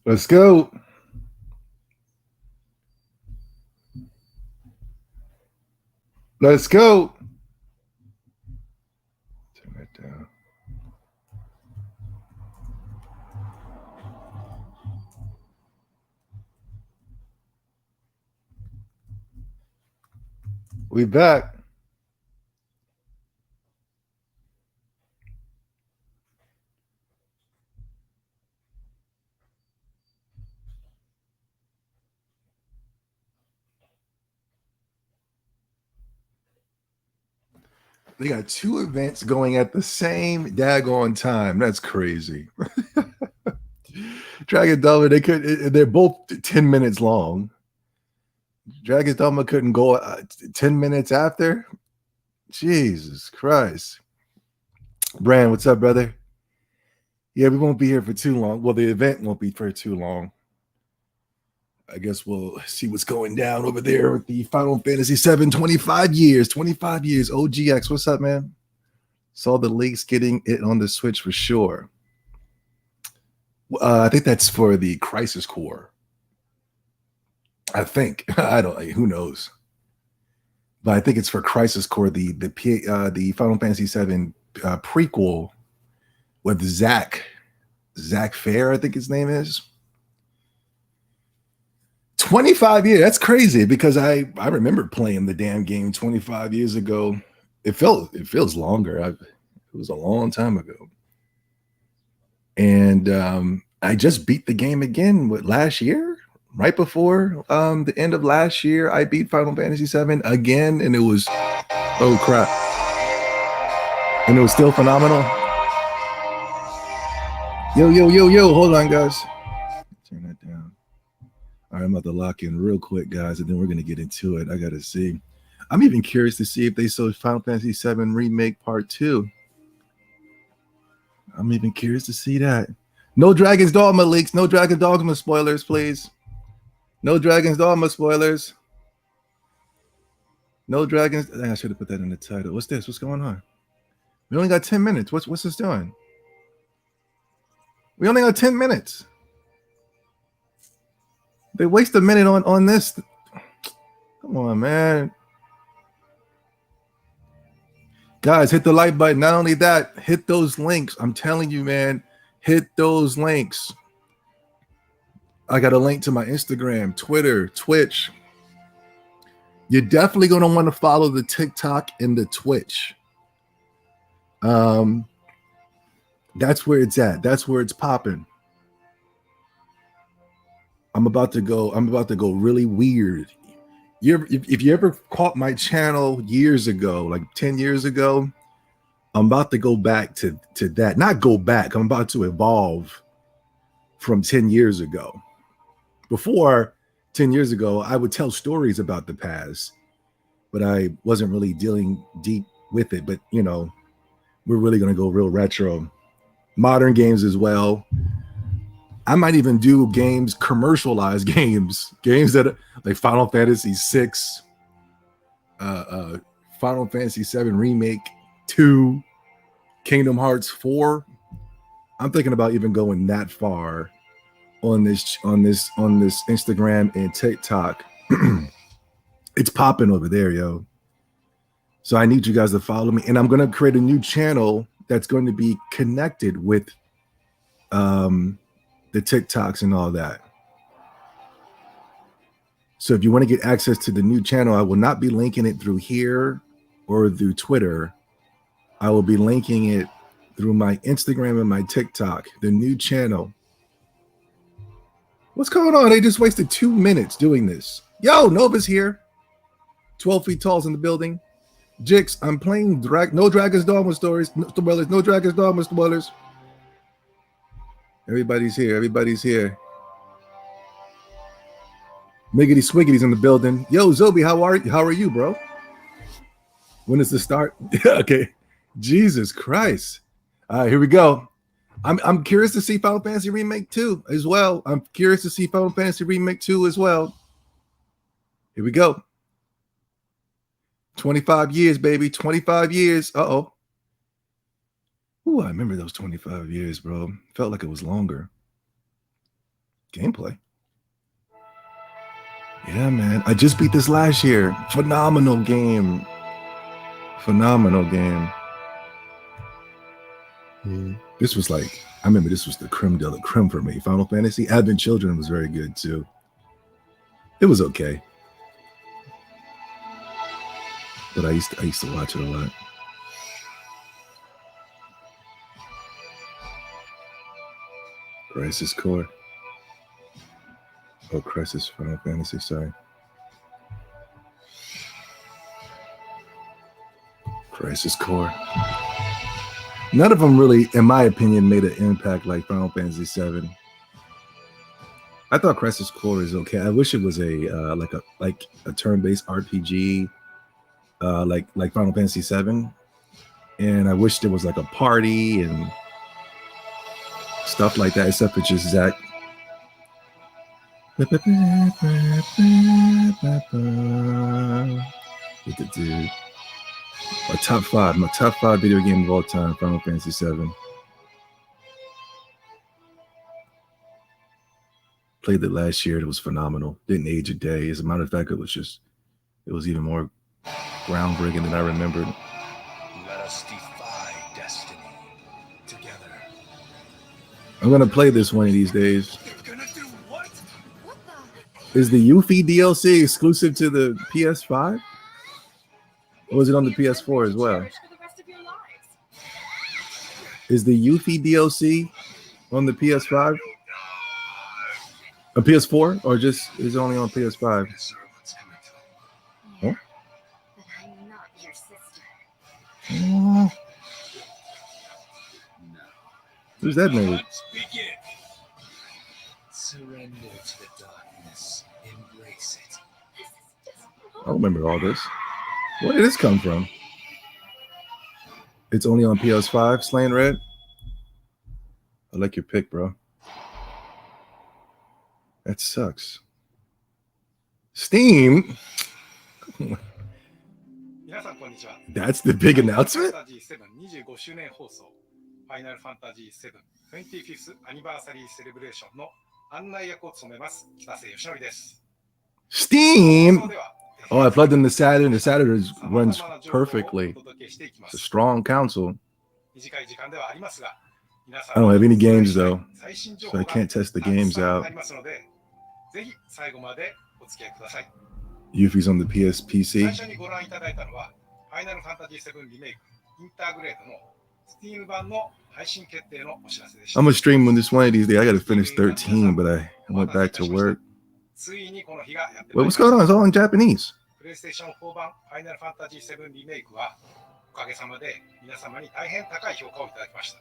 Let's go. Let's go. Turn that down. We back. They got two events going at the same daggone time. That's crazy. Dragon Dogma, they're both 10 minutes long. Dragon Dogma couldn't go 10 minutes after. Jesus Christ. Brand, what's up, brother? Yeah, we won't be here for too long. Well, the event won't be for too long. I guess we'll see what's going down over there with the Final Fantasy VII 25 years. 25 years. OGX, what's up, man? Saw the leaks getting it on the Switch for sure. I think that's for the Crisis Core. I think. I don't. Who knows? But I think it's for Crisis Core, the Final Fantasy VII prequel with Zach Fair, I think his name is. 25 years. That's crazy because I remember playing the damn game 25 years ago. It feels longer. It was a long time ago. And I just beat the game again last year, right before the end of last year. I beat Final Fantasy VII again, and it was, oh crap, and it was still phenomenal. Yo, hold on, guys. Turn that down. All right, I'm about to lock in real quick, guys, and then we're gonna get into it. I gotta see. I'm even curious to see if they saw Final Fantasy VII Remake Part 2. I'm even curious to see that. No Dragon's Dogma leaks. No Dragon's Dogma spoilers, please. No Dragon's Dogma spoilers. No Dragon's. I should have put that in the title. What's this? What's going on? We only got 10 minutes. What's this doing? We only got 10 minutes. They waste a minute on this. Come on, man. Guys, hit the like button. Not only that, hit those links. I'm telling you, man, hit those links. I got a link to my Instagram, Twitter, Twitch. You're definitely going to want to follow the TikTok and the Twitch. That's where it's at. That's where it's popping. I'm about to go really weird. If you ever caught my channel years ago, like 10 years ago, I'm about to go back to that. Not go back. I'm about to evolve from 10 years ago. Before 10 years ago, I would tell stories about the past, but I wasn't really dealing deep with it. But, you know, we're really going to go real retro. Modern games as well. I might even do games, commercialized games that are like Final Fantasy VI, Final Fantasy VII Remake 2, Kingdom Hearts 4. I'm thinking about even going that far on this Instagram and TikTok. It's popping over there, yo. So I need you guys to follow me, and I'm going to create a new channel that's going to be connected with the TikToks and all that. So if you want to get access to the new channel, I will not be linking it through here or through Twitter. I will be linking it through my Instagram and my TikTok, the new channel. What's going on? They just wasted 2 minutes doing this. Yo, Nova's here. 12 feet tall's in the building. Jix, I'm playing no Dragon's Dogma stories. No spoilers. No Dragon's Dogma spoilers. Everybody's here. Everybody's here. Miggity Swiggity's in the building. Yo, Zobi, how are you, bro? When is the start? Okay. Jesus Christ. All right, here we go. I'm curious to see Final Fantasy Remake 2 as well. I'm curious to see Final Fantasy Remake 2 as well. Here we go. 25 years, baby. 25 years. Uh-oh. Ooh, I remember those 25 years, bro. Felt like it was longer. gameplay. Yeah, man. I just beat this last year. Phenomenal game. Phenomenal game. This was like, I remember this was the creme de la creme for me. Final Fantasy. Advent Children was very good too. It was okay. But I used to watch it a lot. Crisis Core. Oh, Crisis Final Fantasy, sorry. Crisis Core. None of them really, in my opinion, made an impact like Final Fantasy VII. I thought Crisis Core is okay. I wish it was a like a turn-based RPG, like Final Fantasy VII, and I wish there was like a party and stuff like that. Except for just Zack. With the dude. My top five video game of all time, Final Fantasy VII. Played it last year. It was phenomenal. Didn't age a day. As a matter of fact, it was even more groundbreaking than I remembered. Let us defy destiny together. I'm gonna play this one of these days. You're gonna do what? Is the Yuffie DLC exclusive to the PS5? Or was it on the PS4 as well? Is the Yuffie DLC on the PS5? A PS4? Or just is it only on PS5? Huh? I'm not your sister. Oh. Who's that name? Let's begin. Surrender to the darkness. Embrace it. I don't remember all this. Where did this come from? It's only on PS5, Slain Red? I like your pick, bro. That sucks. Steam? That's the big announcement? Final Fantasy VII 25th Anniversary Celebration の案内役を務めます北瀬義則です。 Steam? Oh, I plugged in the Saturn. The Saturn runs perfectly. It's a strong console. I don't have any games though, so I can't test the games out. Yuffie's on the PC. I'm gonna stream when this one of these days. I gotta finish 13, but I went back to work. Wait, what's going on? It's all in Japanese. PlayStation 4版 Final Fantasy VII リメイクはおかげさまで皆様に大変高い評価をいただきました。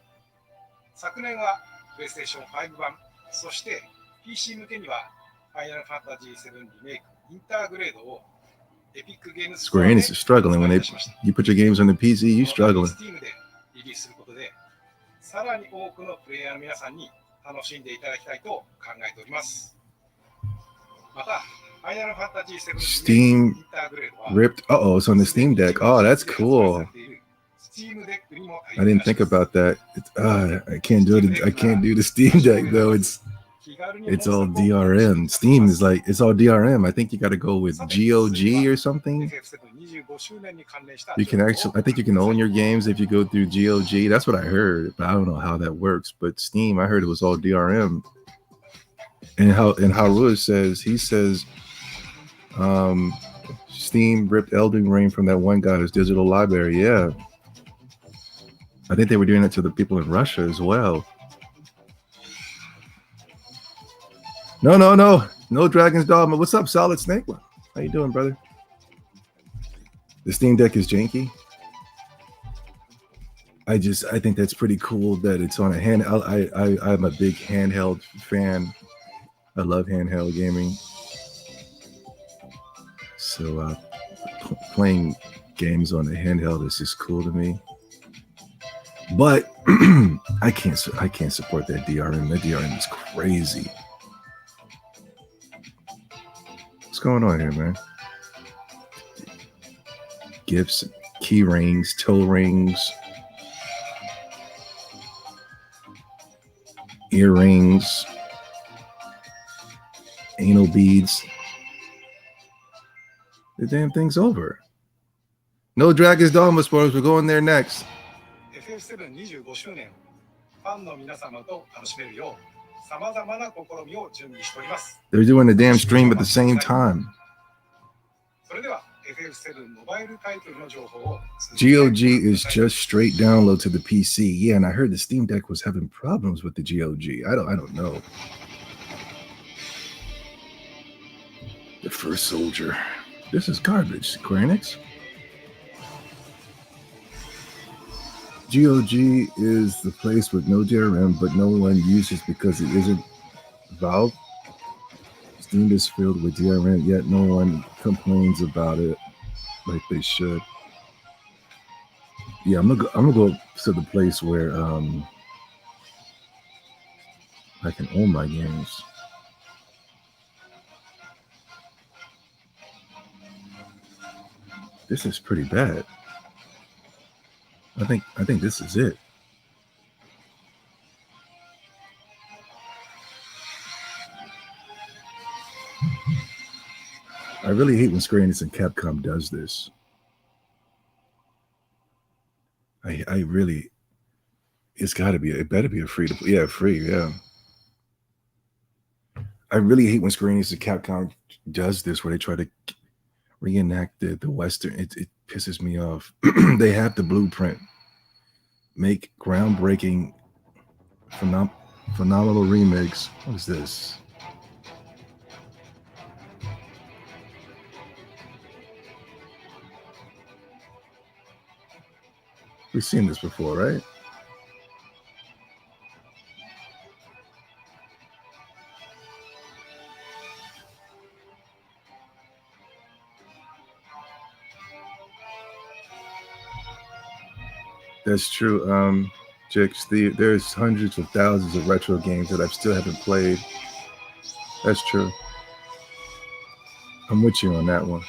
昨年は PlayStation 5版、そして PC 向けには Final Fantasy VII リメイクインターグレードを Epic Games Square Enix is struggling when you put your games on the PC, you struggling. Steam でリリースすることで、さらに多くのプレイヤーの皆さんに楽しんでいただきたいと考えております。また Steam ripped. Uh-oh, it's on the Steam Deck. Oh, that's cool. I didn't think about that. I can't do it. I can't do the Steam Deck though. It's all DRM. Steam is like it's all DRM. I think you got to go with GOG or something. You can actually, I think you can own your games if you go through GOG. That's what I heard, but I don't know how that works. But Steam, I heard it was all DRM. And Haru says, he says, Steam ripped Elden Ring from that one guy's digital library. Yeah. I think they were doing it to the people in Russia as well. No Dragon's Dogma. What's up, Solid Snake? How you doing, brother? The Steam Deck is janky. I think that's pretty cool that it's on a hand. I'm a big handheld fan. I love handheld gaming. So playing games on the handheld is just cool to me. But I can't support that DRM. That DRM is crazy. What's going on here, man? Gifts, key rings, toe rings, earrings. Anal beads. The damn thing's over. No Dragon's Dogma spoilers. We're going there next. FF725 周年、ファンの皆様と楽しめるよう、さまざまな試みを準備しております。 They're doing the damn stream at the same time. それでは FF7 モバイルタイトルの情報を GOG is just straight download to the PC. Yeah, and I heard the Steam Deck was having problems with the GOG. I don't know. The First Soldier. This is garbage, Square Enix. GOG is the place with no DRM, but no one uses because it isn't Valve. Steam is filled with DRM, yet no one complains about it like they should. Yeah, I'm gonna go to the place where I can own my games. This is pretty bad. I think this is it. I really hate when Square Enix and Capcom does this. I really, it better be a free to play. Yeah, free, yeah. I really hate when Square Enix and Capcom does this, where they try to reenact the Western. It pisses me off. They have the blueprint. Make groundbreaking, phenomenal remakes. What is this? We've seen this before, right? That's true. Jix, there's hundreds of thousands of retro games that I still haven't played. That's true. I'm with you on that one.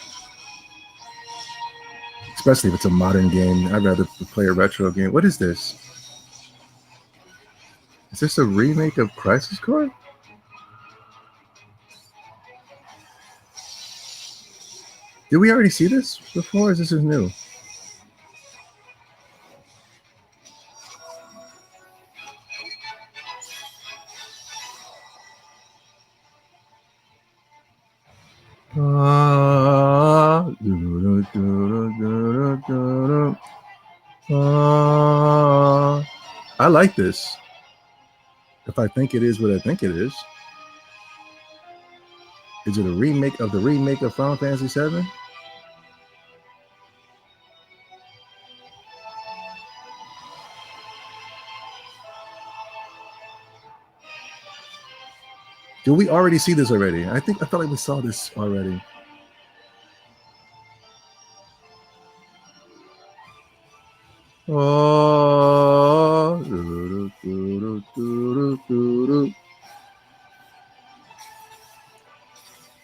Especially if it's a modern game. I'd rather play a retro game. What is this? Is this a remake of Crisis Core? Did we already see this before? Or is this new? I like this. If I think it is what I think it is. Is it a remake of the remake of Final Fantasy VII? Did we already see this already? I felt like we saw this already. Oh.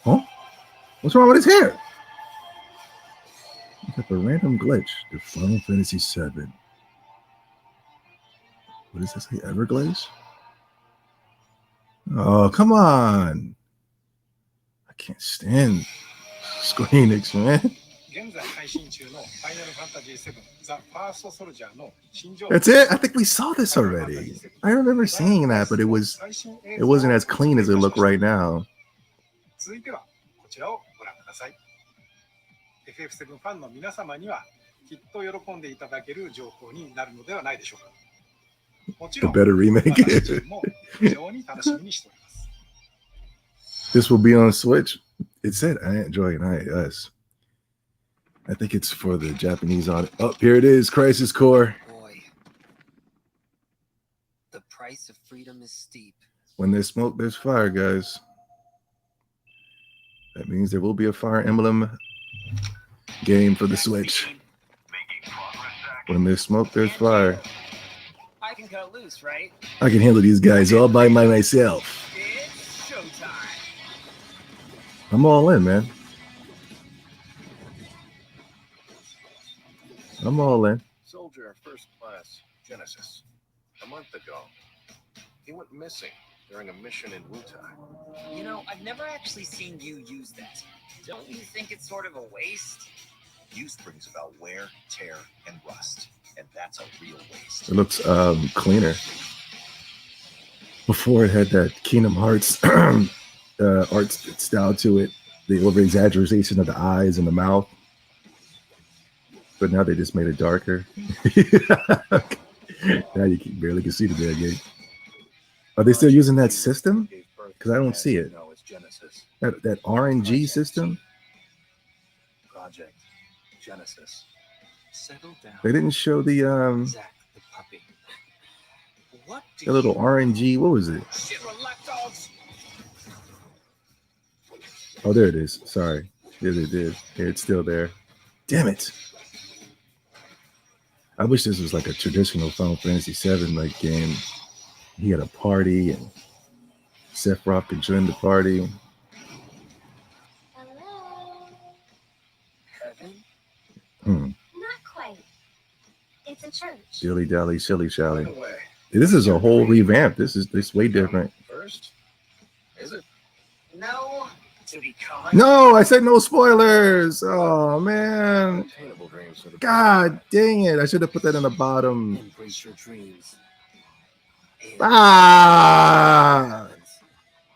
Huh? What's wrong with his hair? Look at the random glitch. The Final Fantasy VII. What does that say? Everglaze? Oh, come on. I can't stand Square Enix, man. That's it? I think we saw this already. I remember seeing that, but it wasn't as clean as it looked right now. FF7 ファンの皆様にはきっと喜んでいただける情報になるのではないでしょうか。もちろん、 better remake. 私も非常に楽しみにしております。 This will be on Switch. It said Android and iOS. I think it's for the Japanese audience. Oh, here it is, Crisis Core. Boy, the price of freedom is steep. When there's smoke, there's fire, guys. That means there will be a Fire Emblem game for the Switch. When there's smoke, there's fire. I can cut loose, right? I can handle these guys all by myself. It's showtime. I'm all in, man. I'm all in. Soldier First Class Genesis. A month ago, he went missing. during a mission in Wutai. You know, I've never actually seen you use that. Don't you think it's sort of a waste? Use brings about wear, tear, and rust. And that's a real waste. It looks cleaner. Before it had that Kingdom Hearts art style to it, the over exaggeration of the eyes and the mouth. But now they just made it darker. Now you barely can see the bad game. Are they still using that system? Because I don't see it. No, it's Genesis. That RNG system? Project Genesis. Settle down. They didn't show the Zack, the puppy. What do the little RNG. What was it? dogs. Oh, there it is. Sorry. Yeah, they did. Yeah, it's still there. Damn it. I wish this was like a traditional Final Fantasy VII like game. He had a party and Sephiroth could join the party. Hello? Hmm. Not quite. It's a church. Dilly dally, shilly shally. By the way, This is a whole revamp. This is way different. first, is it? No. To become. No, I said no spoilers. Oh man. Attainable dreams for the God dang it. I should have put that in the bottom. Embrace your dreams. Ah,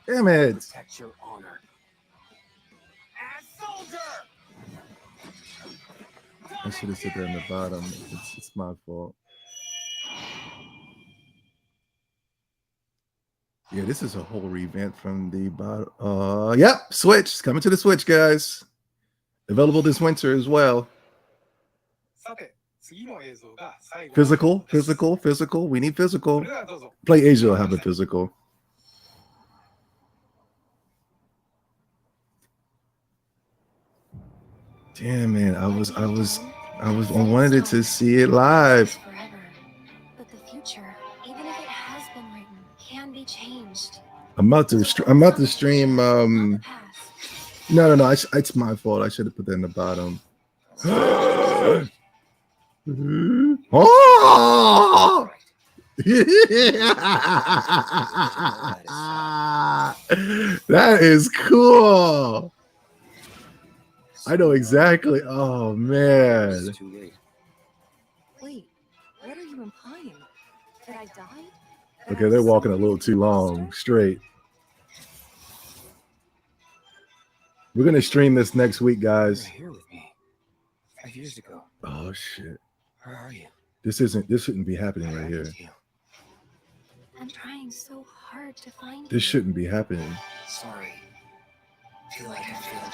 damn it. Protect your honor. As soldier. I should have said that in the bottom. It's my fault. Yeah, this is a whole revamp from the bottom. Yep, Switch. It's coming to the Switch, guys. Available this winter as well. さて、次の映像が最後の Physical, physical, physical. We need そ physical. れではどうぞ。 Play Asia will have a physical. Damn, man. I wanted it to see it live. Forever. But the future, even if it has been written, can be changed. I'm about to stream. Not the past. No. It's my fault. I should have put that in the bottom. Oh! That is cool. I know exactly. Oh man. It's too late. Wait, what are you implying? That I died? Okay, they're walking a little too long straight. We're gonna stream this next week, You were guys. here with me 5 years ago. Oh shit. Where are you? This shouldn't be happening I right here. left you. I'm trying so hard to find This you. shouldn't be happening. Sorry. Feel like I failed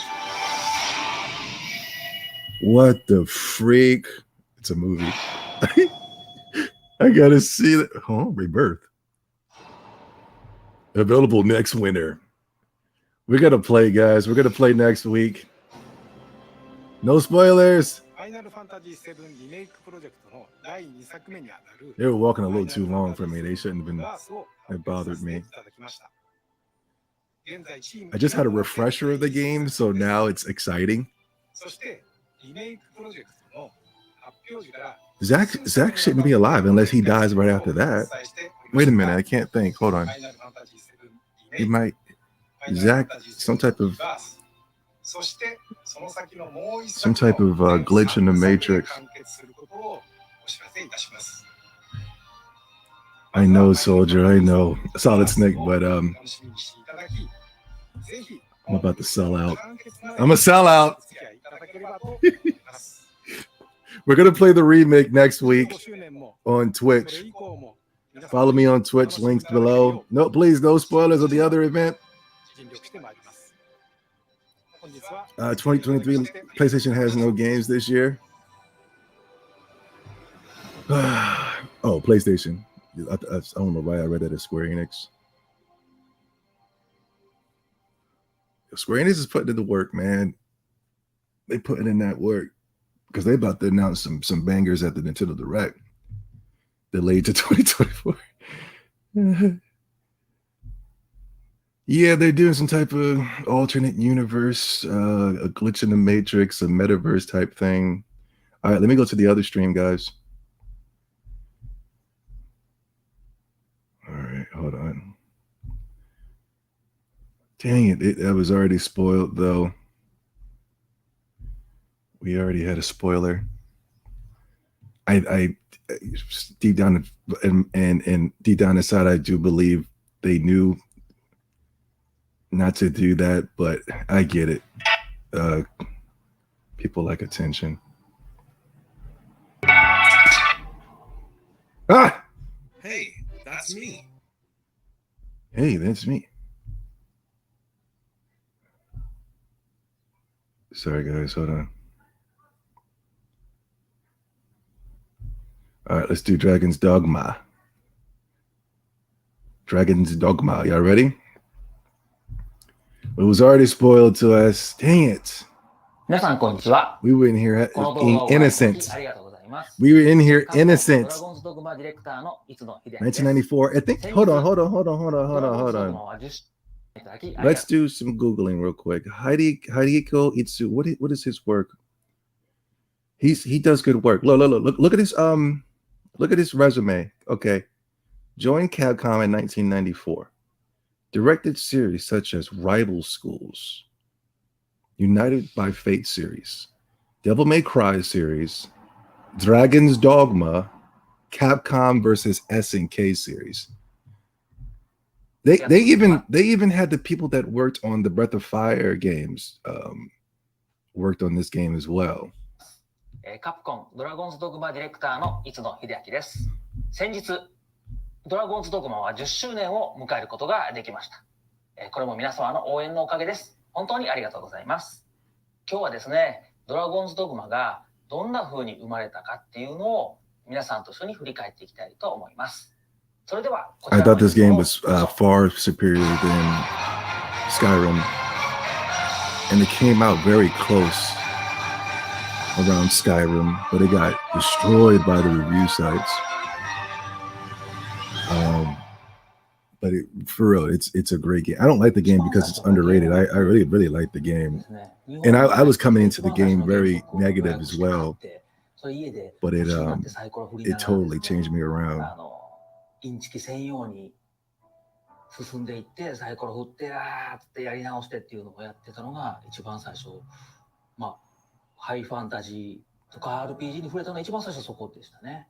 What the freak? It's a movie. I gotta see that. Oh, Rebirth. Available next winter. We're gonna play, guys. We're gonna play next week. No spoilers. ファイナルファンタジー7リメイクプロジェクトの第2作目にあたる They were walking a little too long for me. They shouldn't have been. バースを It bothered me. いただきました。現在チーム I just had a refresher of the game, so now it's exciting. そしてリメイクプロジェクトの発表時から Zach shouldn't be alive unless he dies right after that. Wait a minute, I can't think. Hold on. He might. Zach, some type of glitch in the matrix. I know, Soldier. I know. Solid Snake, but I'm about to sell out. I'm a sellout. We're gonna play the remake next week on Twitch. Follow me on Twitch. Links below. No, please, no spoilers of the other event. 2023 PlayStation has no games this year. Oh, PlayStation. I don't know why I read that as Square Enix. Square Enix is putting in the work, man. They putting in that work because they about to announce some bangers at the Nintendo Direct. Delayed to 2024. Yeah, they're doing some type of alternate universe, a glitch in the matrix, a metaverse type thing. All right, let me go to the other stream, guys. All right, hold on. Dang it, that was already spoiled though. We already had a spoiler. I deep down and deep down inside, I do believe they knew not to do that, but I get it. People like attention. Ah! Hey, that's me. Hey, that's me. Sorry, guys. Hold on. All right, let's do Dragon's Dogma. Dragon's Dogma. Y'all ready? It was already spoiled to us. Dang it. 皆さんこんにちは。 We were in here この動 being 画をご覧いただ innocent. きありがとうございます。 We were in here カプコンド innocent. ラゴンズドグマディレクターのいつの秀明です。 1994. I think. Hold on. ドラゴンズドグマ Hold は10周年いただきありが on. とう Let's do some Googling real quick. Hideko Itsu. What is his work? He does good work. Look at his resume. Okay. Joined Capcom in 1994. Directed series such as Rival Schools, United by Fate series, Devil May Cry series, Dragon's Dogma, Capcom versus SNK series. They even had the people that worked on the Breath of Fire games worked on this game as well. カプコンドラゴンズドグマディレクターのいつの秀明です。先日ドラゴンズドグマは10周年を迎えることができました。これも皆様の応援のおかげです。本当にありがとうございます。今日はですね、ドラゴンズドグマがどんな風に生まれたかっていうのを皆さんと一緒に振り返っていきたいと思います。それではこち I らの thought this game was far superior than Skyrim, and it came out very close around Skyrim, but it got destroyed by the review sites. But for real, it's a great game. I don't like the game because it's underrated. I really like the game, and I was coming into the game very negative as well, but it totally changed me around. インチキ専用に進んでいってサイコロ振ってあーってやり直してっていうのをやってたのが一番最初、まあハイファンタジーとか RPG に触れたのが一番最初そこでしたね。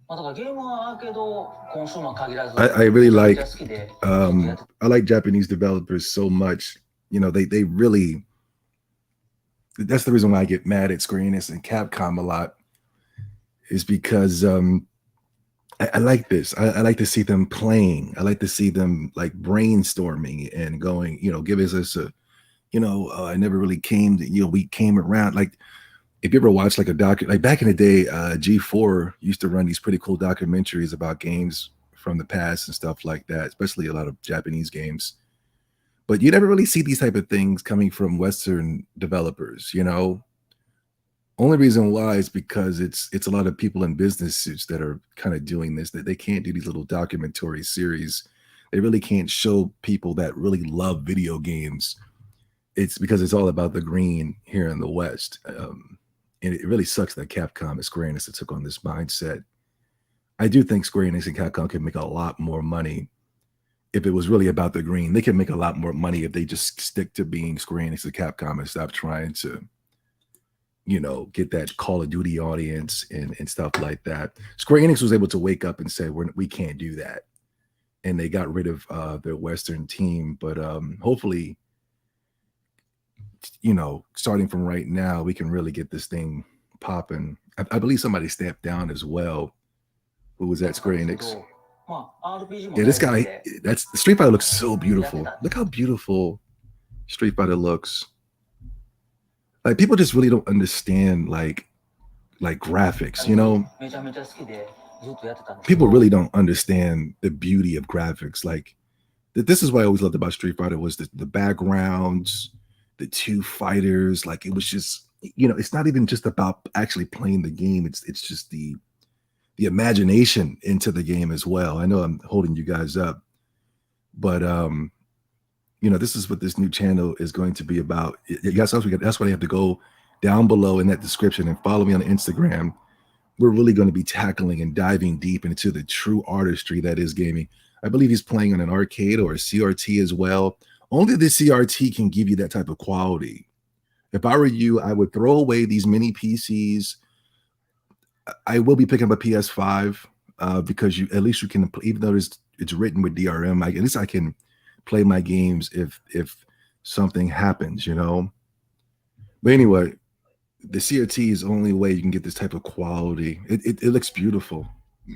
まあだからゲームはアーケードコンシューマー限らず I really like 好きで I like Japanese developers so much. You know, they really, that's the reason why I get mad at Square Enix and Capcom a lot, is because I like this. I like to see them playing. I like to see them like brainstorming and going, you know, giving us a, you know, I never really came to, you know, we came around. Like if you ever watched like a like back in the day, G4 used to run these pretty cool documentaries about games from the past and stuff like that, especially a lot of Japanese games. But you never really see these type of things coming from Western developers, you know. Only reason why is because it's a lot of people in business suits that are kind of doing this, that they can't do these little documentary series. They really can't show people that really love video games. It's because it's all about the green here in the West. And it really sucks that Capcom and Square Enix took on this mindset. I do think Square Enix and Capcom can make a lot more money if it was really about the green. They can make a lot more money if they just stick to being Square Enix and Capcom and stop trying to, you know, get that Call of Duty audience and stuff like that. Square Enix was able to wake up and say, we can't do that. And they got rid of their Western team. But hopefully, you know, starting from right now, we can really get this thing popping. I believe somebody stepped down as well. Who was at Square Enix? Yeah, this guy, that's Street Fighter looks so beautiful. Look how beautiful Street Fighter looks. Like people just really don't understand like graphics, you know. People really don't understand the beauty of graphics. Like this is what I always loved about Street Fighter was the backgrounds, the two fighters. Like it was just, you know, it's not even just about actually playing the game. It's just the imagination into the game as well. I know I'm holding you guys up, but you know, this is what this new channel is going to be about. That's why you have to go down below in that description and follow me on Instagram. We're really going to be tackling and diving deep into the true artistry that is gaming. I believe he's playing on an arcade or a CRT as well. Only the CRT can give you that type of quality. If I were you, I would throw away these mini PCs. I will be picking up a PS5 because at least you can, even though it's written with DRM, at least I can play my games if something happens, you know. But anyway, the CRT is the only way you can get this type of quality. It looks beautiful.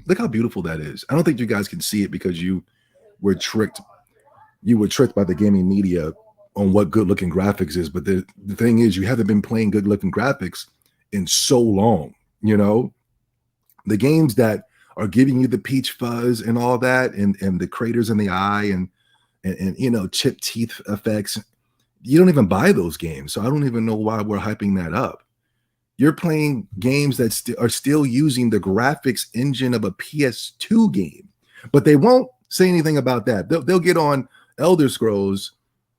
Look how beautiful that is. I don't think you guys can see it because you were tricked. You were tricked by the gaming media on what good looking graphics is. But the thing is, you haven't been playing good looking graphics in so long, you know. The games that are giving you the peach fuzz and all that, and the craters in the eye and you know, chip teeth effects, you don't even buy those games. So I don't even know why we're hyping that up. You're playing games that are still using the graphics engine of a PS2 game, but they won't say anything about that. They'll get on Elder Scrolls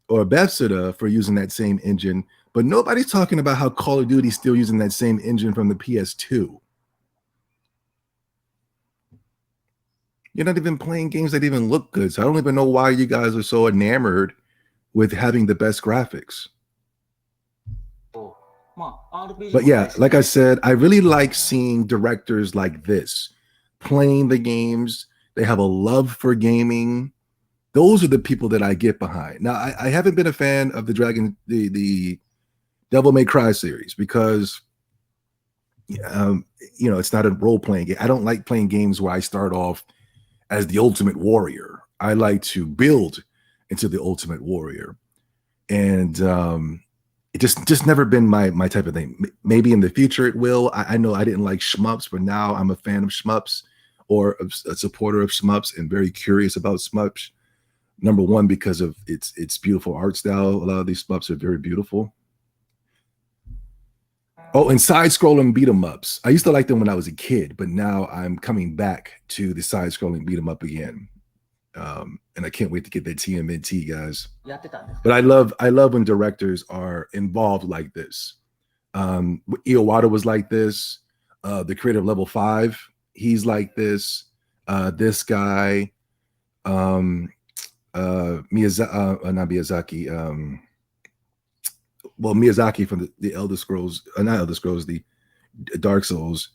or Bethesda for using that same engine, but nobody's talking about how Call of Duty is still using that same engine from the PS2. You're not even playing games that even look good. So I don't even know why you guys are so enamored with having the best graphics. But yeah, like I said, I really like seeing directors like this playing the games. They have a love for gaming. Those are the people that I get behind. Now, I haven't been a fan of the Devil May Cry series because, you know, it's not a role-playing game. I don't like playing games where I start off as the ultimate warrior. I like to build into the ultimate warrior. And it just never been my type of thing. Maybe in the future it will. I know I didn't like shmups, but now I'm a fan of shmups, or a supporter of shmups, and very curious about shmups. Number one, because of its beautiful art style. A lot of these shmups are very beautiful. Oh, and side-scrolling beat 'em ups. I used to like them when I was a kid, but now I'm coming back to the side-scrolling beat 'em up again. And I can't wait to get that TMNT, guys. But I love when directors are involved like this. Iwata was like this. The creator of Level 5, he's like this. This guy, Miyazaki. Well, Miyazaki from the Elder Scrolls, not Elder Scrolls, the Dark Souls.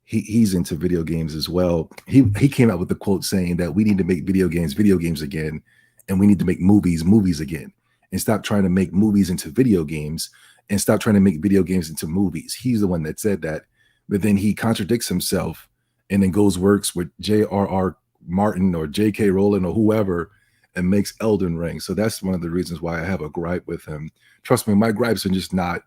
He's into video games as well. He came out with the quote saying that we need to make video games again, and we need to make movies again, and stop trying to make movies into video games, and stop trying to make video games into movies. He's the one that said that, but then he contradicts himself and then works with J.R.R. Martin or J.K. Rowling or whoever and makes Elden Ring. So that's one of the reasons why I have a gripe with him. Trust me, my gripes are just not,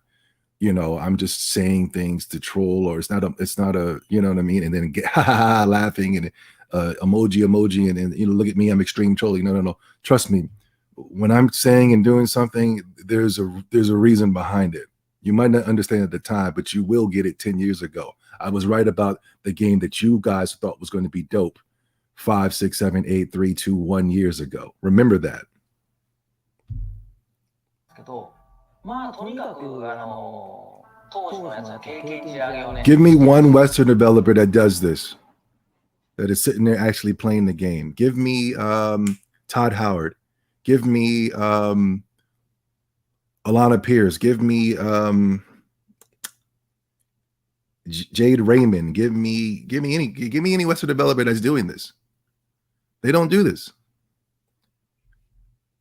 you know, I'm just saying things to troll, or it's not a, you know what I mean? And then get laughing and emoji, and you know, look at me, I'm extreme trolling. No. Trust me, when I'm saying and doing something, there's a reason behind it. You might not understand at the time, but you will get it 10 years ago. I was right about the game that you guys thought was going to be dope 5, 6, 7, 8, 3, 2, 1 years ago. Remember that. Give me one Western developer that does this, that is sitting there actually playing the game. Give me Todd Howard. Give me Alana Pierce. Give me Jade Raymond. Give me any Western developer that's doing this. They don't do this.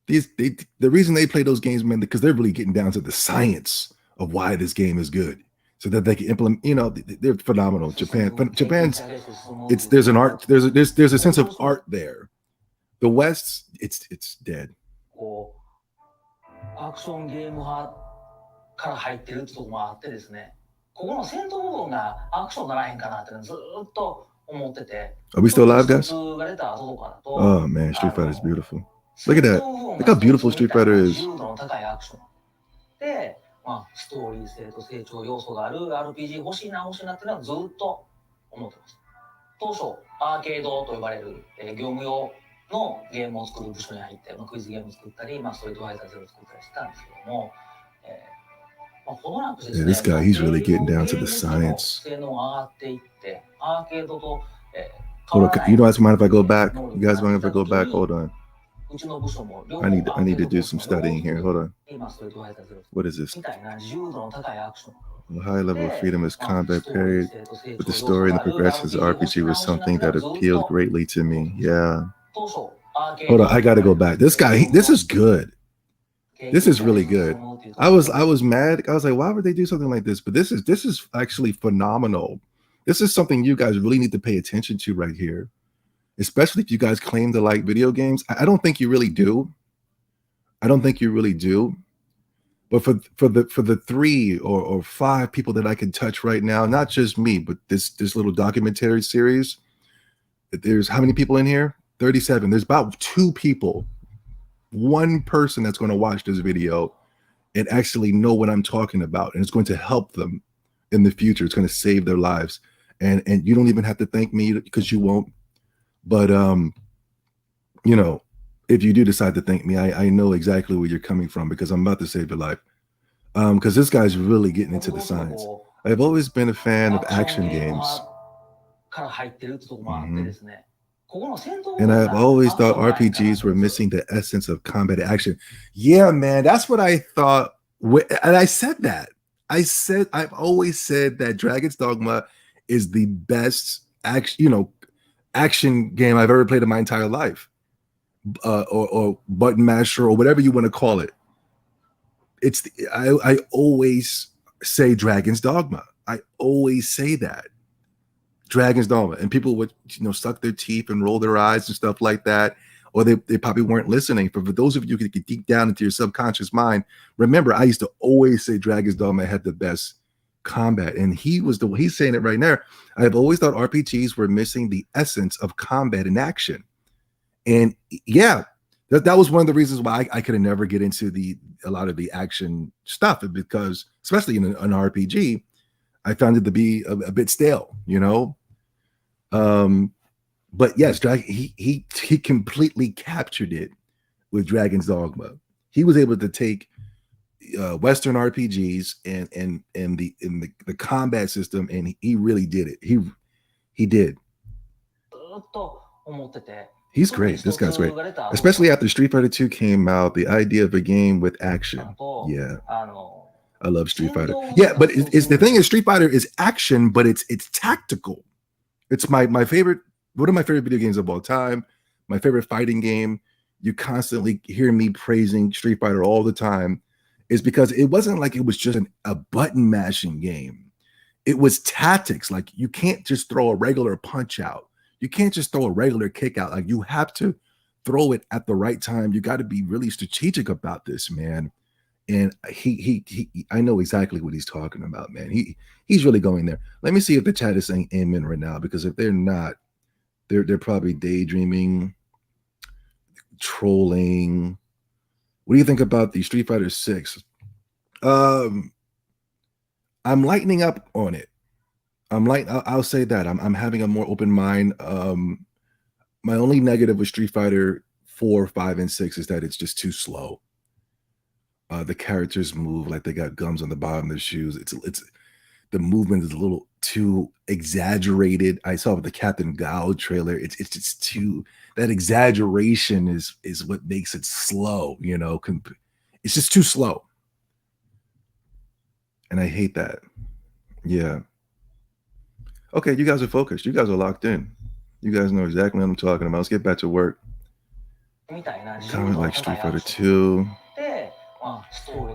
The reason they play those games, man, because they're really getting down to the science of why this game is good, so that they can implement. You know, they're phenomenal. Japan's there's an art. There's a sense of art there. The West, it's dead. アクションゲーム派から入ってるってとこもあってですね、ここの戦闘部分がアクションならへんかなってずっと思ってて。Are we still live, guys? Oh man, Street Fighter is beautiful. Look at that. Look how beautiful Street Fighter is. で、まあ、ストーリー性と成長要素がある RPG 欲しいなっていうのはずっと思ってます。当初、アーケードと呼ばれる、業務用のゲームを作る部署に入って、クイズゲームを作ったり、ストリートファイター0を作ったりしてたんですけども、ほどなくですね、this guy, he's really getting down to the science. 性能が上がっていって、アーケードと、Hold on. You guys mind if I go back? You guys mind if I go back? Hold on. I need to do some studying here. Hold on. What is this? The high level of freedom is combat period, but the story and the progressions of RPG was something that appealed greatly to me. Yeah. Hold on, I gotta go back. This guy, this is good. This is really good. I was mad. I was like, why would they do something like this? But this is actually phenomenal. This is something you guys really need to pay attention to right here, especially if you guys claim to like video games. I don't think you really do. I don't think you really do. But for the 3 or 5 people that I can touch right now, not just me, but this little documentary series, there's how many people in here? 37. There's about 2 people, 1 person that's going to watch this video and actually know what I'm talking about, and it's going to help them in the future. It's going to save their lives, and you don't even have to thank me because you won't. But you know, if you do decide to thank me, I know exactly where you're coming from, because I'm about to save your life. Because this guy's really getting into the science. I've always been a fan of action games. And I've always thought RPGs were missing the essence of combat action. Yeah, man, that's what I thought. And I said that. I've always said that Dragon's Dogma is the best action game I've ever played in my entire life. Or button masher, or whatever you want to call it. I always say Dragon's Dogma. I always say that. Dragon's Dogma. And people would, suck their teeth and roll their eyes and stuff like that. Or they probably weren't listening. But for those of you who could get deep down into your subconscious mind, remember, I used to always say Dragon's Dogma had the best combat. And he's saying it right now. I've always thought RPGs were missing the essence of combat and action. And yeah, that was one of the reasons why I could never get into a lot of the action stuff, because especially in an RPG, I found it to be a bit stale, But yes, he completely captured it with Dragon's Dogma. He was able to take Western RPGs and the combat system, and he really did it. He did. He's great. This guy's great. Especially after Street Fighter 2 came out, the idea of a game with action. Yeah. I love Street Fighter. Yeah, but it's the thing is, Street Fighter is action, but it's tactical. It's my favorite, one of my favorite video games of all time, my favorite fighting game. You constantly hear me praising Street Fighter all the time, is because it wasn't like it was just a button mashing game. It was tactics. Like, you can't just throw a regular punch out. You can't just throw a regular kick out. Like, you have to throw it at the right time. You got to be really strategic about this, man. And he I know exactly what he's talking about, man. He's really going there. Let me see if the chat is saying amen right now, because if they're not, they're probably daydreaming, trolling. What do you think about the Street Fighter 6? I'm lightening up on it. I'll say that I'm having a more open mind. My only negative with Street Fighter 4, 5, and 6 is that it's just too slow. The characters move like they got gums on the bottom of their shoes. It's the movement is a little too exaggerated. I saw with the Captain Gao trailer. It's just too, that exaggeration is what makes it slow. It's just too slow, and I hate that. Yeah. Okay, you guys are focused. You guys are locked in. You guys know exactly what I'm talking about. Let's get back to work. Kind of like Street Fighter 2.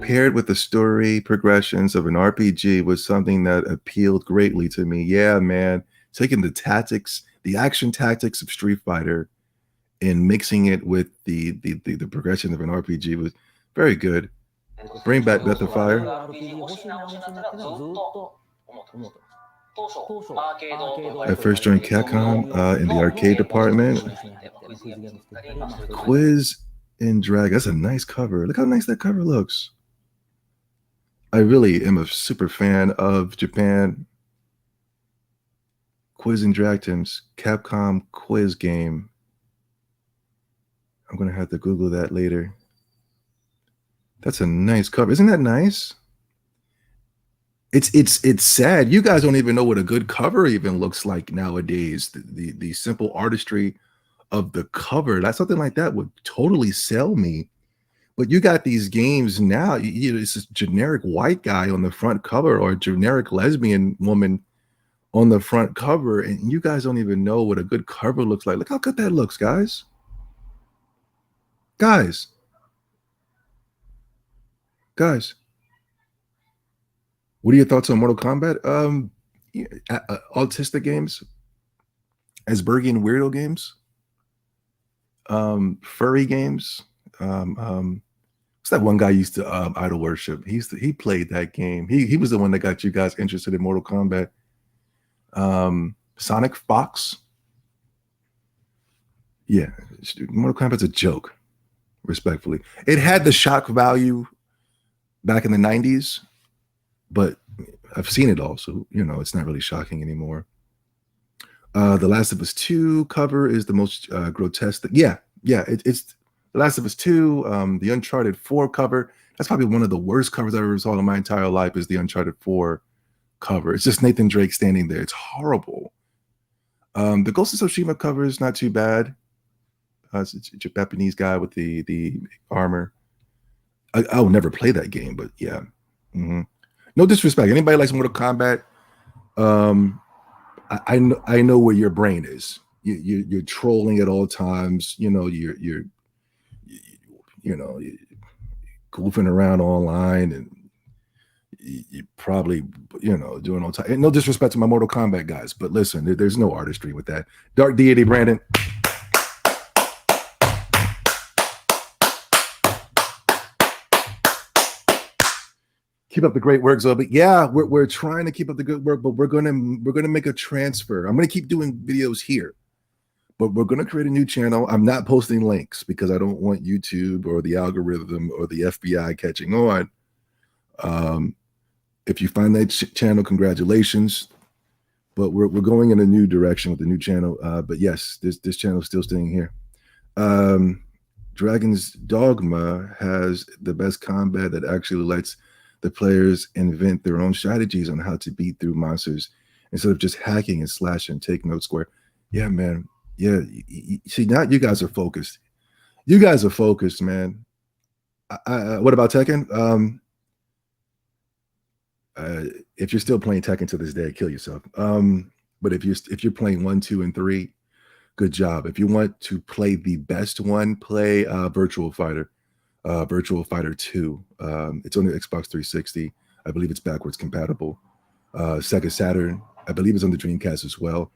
Paired with the story progressions of an RPG was something that appealed greatly to me. Yeah, man. Taking the tactics, the action tactics of Street Fighter, and mixing it with the progression of an RPG was very good. Bring back Breath of Fire. I first joined Capcom in the arcade department. Quiz and Drag. That's a nice cover. Look how nice that cover looks. I really am a super fan of Japan. Quiz and Dragons, Capcom quiz game. I'm going to have to Google that later. That's a nice cover. Isn't that nice? It's sad. You guys don't even know what a good cover even looks like nowadays. The simple artistry of the cover, that's something like that would totally sell me. But you got these games now, it's this generic white guy on the front cover or a generic lesbian woman on the front cover, and you guys don't even know what a good cover looks like. Look how good that looks, guys. Guys, guys, what are your thoughts on Mortal Kombat? Autistic games, Aspergian weirdo games, furry games. What's that one guy used to idol worship? He played that game. He was the one that got you guys interested in Mortal Kombat. Sonic Fox. Yeah, Mortal Kombat's a joke, respectfully. It had the shock value back in the 90s, but I've seen it all, so it's not really shocking anymore. The Last of Us 2 cover is the most grotesque. It's The Last of Us 2, the Uncharted 4 cover. That's probably one of the worst covers I've ever saw in my entire life, is the Uncharted 4 cover. It's just Nathan Drake standing there. It's horrible. The Ghost of Tsushima cover is not too bad. It's a Japanese guy with the armor. I'll never play that game, but yeah. Mm-hmm. No disrespect. Anybody likes Mortal Kombat? I know where your brain is. You're trolling at all times. You're goofing around online, and you probably doing all time. No disrespect to my Mortal Kombat guys, but listen, there's no artistry with that. Dark Deity, Brandon. Keep up the great work, Zoe. Yeah, we're trying to keep up the good work, but we're gonna make a transfer. I'm gonna keep doing videos here, but we're gonna create a new channel. I'm not posting links because I don't want YouTube or the algorithm or the FBI catching on. If you find that channel, congratulations. But we're going in a new direction with the new channel. But yes, this channel is still staying here. Dragon's Dogma has the best combat that actually lets the players invent their own strategies on how to beat through monsters instead of just hacking and slashing. Take note, Square. Yeah, man. Yeah. See, now you guys are focused. You guys are focused, man. What about Tekken? If you're still playing Tekken to this day, kill yourself. But if you're playing 1, 2, and 3, good job. If you want to play the best one, play Virtual Fighter. Virtual Fighter 2. It's on the Xbox 360. I believe it's backwards compatible. Sega Saturn. I believe it's on the Dreamcast as well.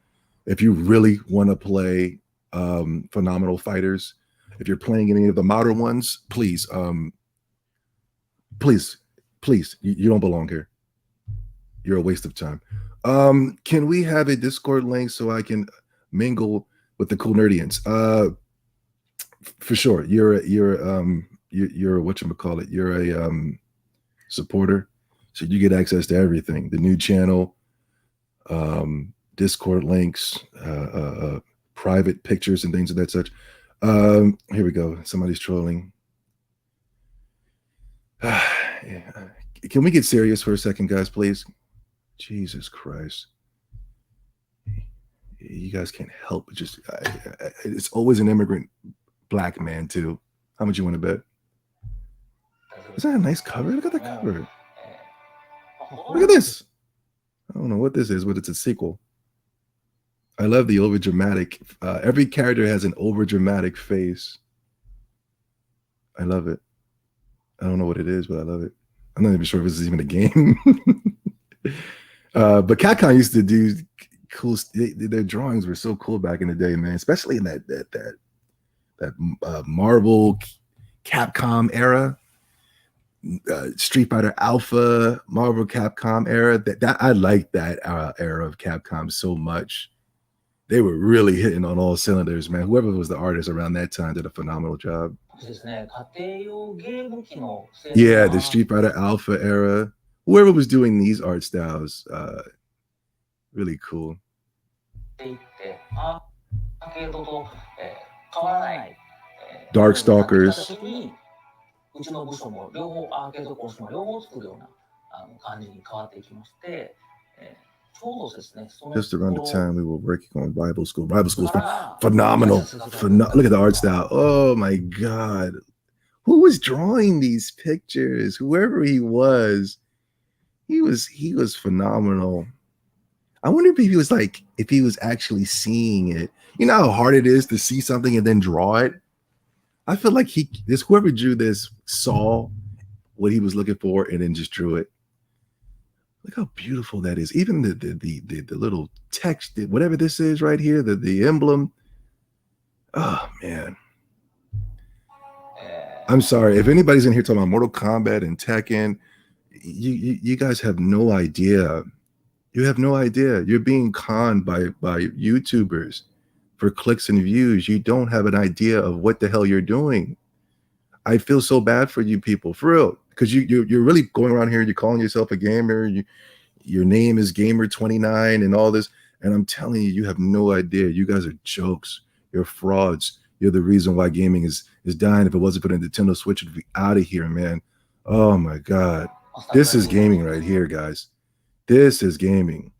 If you really want to play phenomenal fighters, if you're playing any of the modern ones, please, you don't belong here. You're a waste of time. Can we have a Discord link so I can mingle with the cool nerdians? For sure. You're whatchamacallit. You're a supporter, so you get access to everything. The new channel, Discord links, private pictures and things of that such. Here we go. Somebody's trolling. Can we get serious for a second, guys, please? Jesus Christ. You guys can't help but just it's always an immigrant black man too. How much you want to bet? Is that a nice cover? Look at the cover. Look at this. I don't know what this is, but it's a sequel. I love the over dramatic. Every character has an over dramatic face. I love it. I don't know what it is, but I love it. I'm not even sure if this is even a game. But Capcom used to do cool. Their drawings were so cool back in the day, man. Especially in that Marvel Capcom era, Street Fighter Alpha, Marvel Capcom era. That I like that era of Capcom so much. They were really hitting on all cylinders, man. Whoever was the artist around that time did a phenomenal job. Yeah, the Street Fighter Alpha era. Whoever was doing these art styles, really cool. Darkstalkers. 感じに変わっていきまして、ちょうどですね、その Just around the 頃 time we were working on Bible School. Bible School is から phenomenal. 解説が Look at the art style. Oh my God. Who was drawing these pictures? Whoever he was phenomenal. I wonder if he was actually seeing it. You know how hard it is to see something and then draw it? I feel like whoever drew this saw what he was looking for and then just drew it. Look how beautiful that is. Even the little text, whatever this is right here, the emblem. Oh man. I'm sorry. If anybody's in here talking about Mortal Kombat and Tekken, you guys have no idea. You have no idea. You're being conned by YouTubers for clicks and views. You don't have an idea of what the hell you're doing. I feel so bad for you people, for real, because you're really going around here. You're calling yourself a gamer. Your name is Gamer29 and all this. And I'm telling you, you have no idea. You guys are jokes. You're frauds. You're the reason why gaming is dying. If it wasn't for the Nintendo Switch, it'd be out of here, man. Oh my God. This is gaming right here, guys. This is gaming.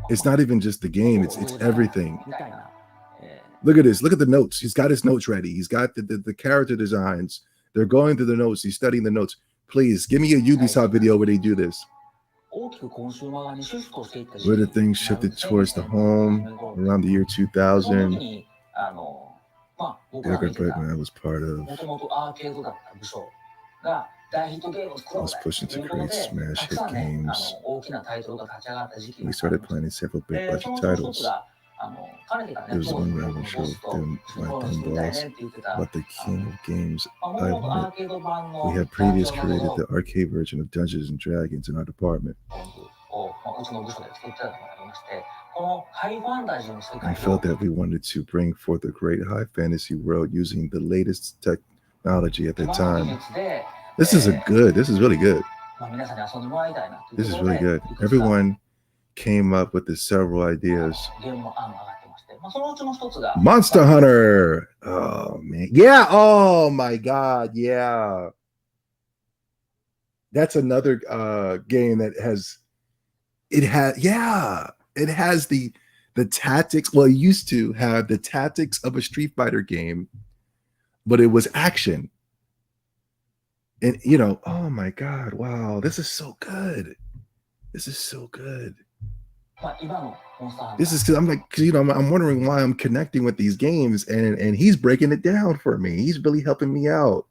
It's not even just the game. It's everything. Look at this. Look at the notes. He's got his notes ready. He's got the character designs. They're going through the notes. He's studying the notes. Please give me a Ubisoft video where they do this. Where the things shifted towards the home around the year 2000. Decker Bregman, I was part of. I was pushing to create smash hit games. We started planning several big budget titles. There was one where I was sure them my dumb boss, but the king of games I wanted. We had previously created the arcade version of Dungeons and Dragons in our department. I felt that we wanted to bring forth a great high fantasy world using the latest technology at the time. This is really good. This is really good. Everyone came up with the several ideas. Monster Hunter. Oh man. Yeah. Oh my God. Yeah. That's another game that has the tactics. Well, it used to have the tactics of a Street Fighter game, but it was action. And oh my God, wow, this is so good. This is so good. This is because I'm wondering why I'm connecting with these games, and he's breaking it down for me. He's really helping me out.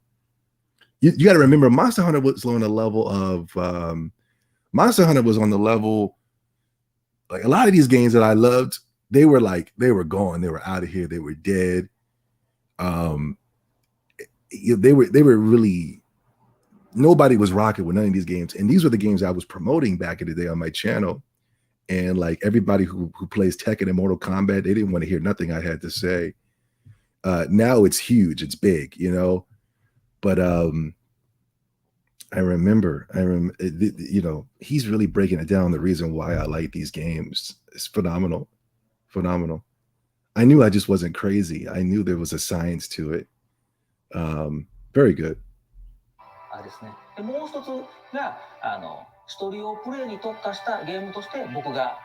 You got to remember, Monster Hunter was on the level of like a lot of these games that I loved. They were gone. They were out of here. They were dead. They were really. Nobody was rocking with none of these games, and these were the games I was promoting back in the day on my channel. And like everybody who plays Tekken and Mortal Kombat, they didn't want to hear nothing I had to say. Now it's huge, it's big, But I remember, he's really breaking it down. The reason why I like these games is phenomenal. I knew I just wasn't crazy. I knew there was a science to it. Very good. ですね。でもう一つがストリオプレイに特化したゲームとして僕が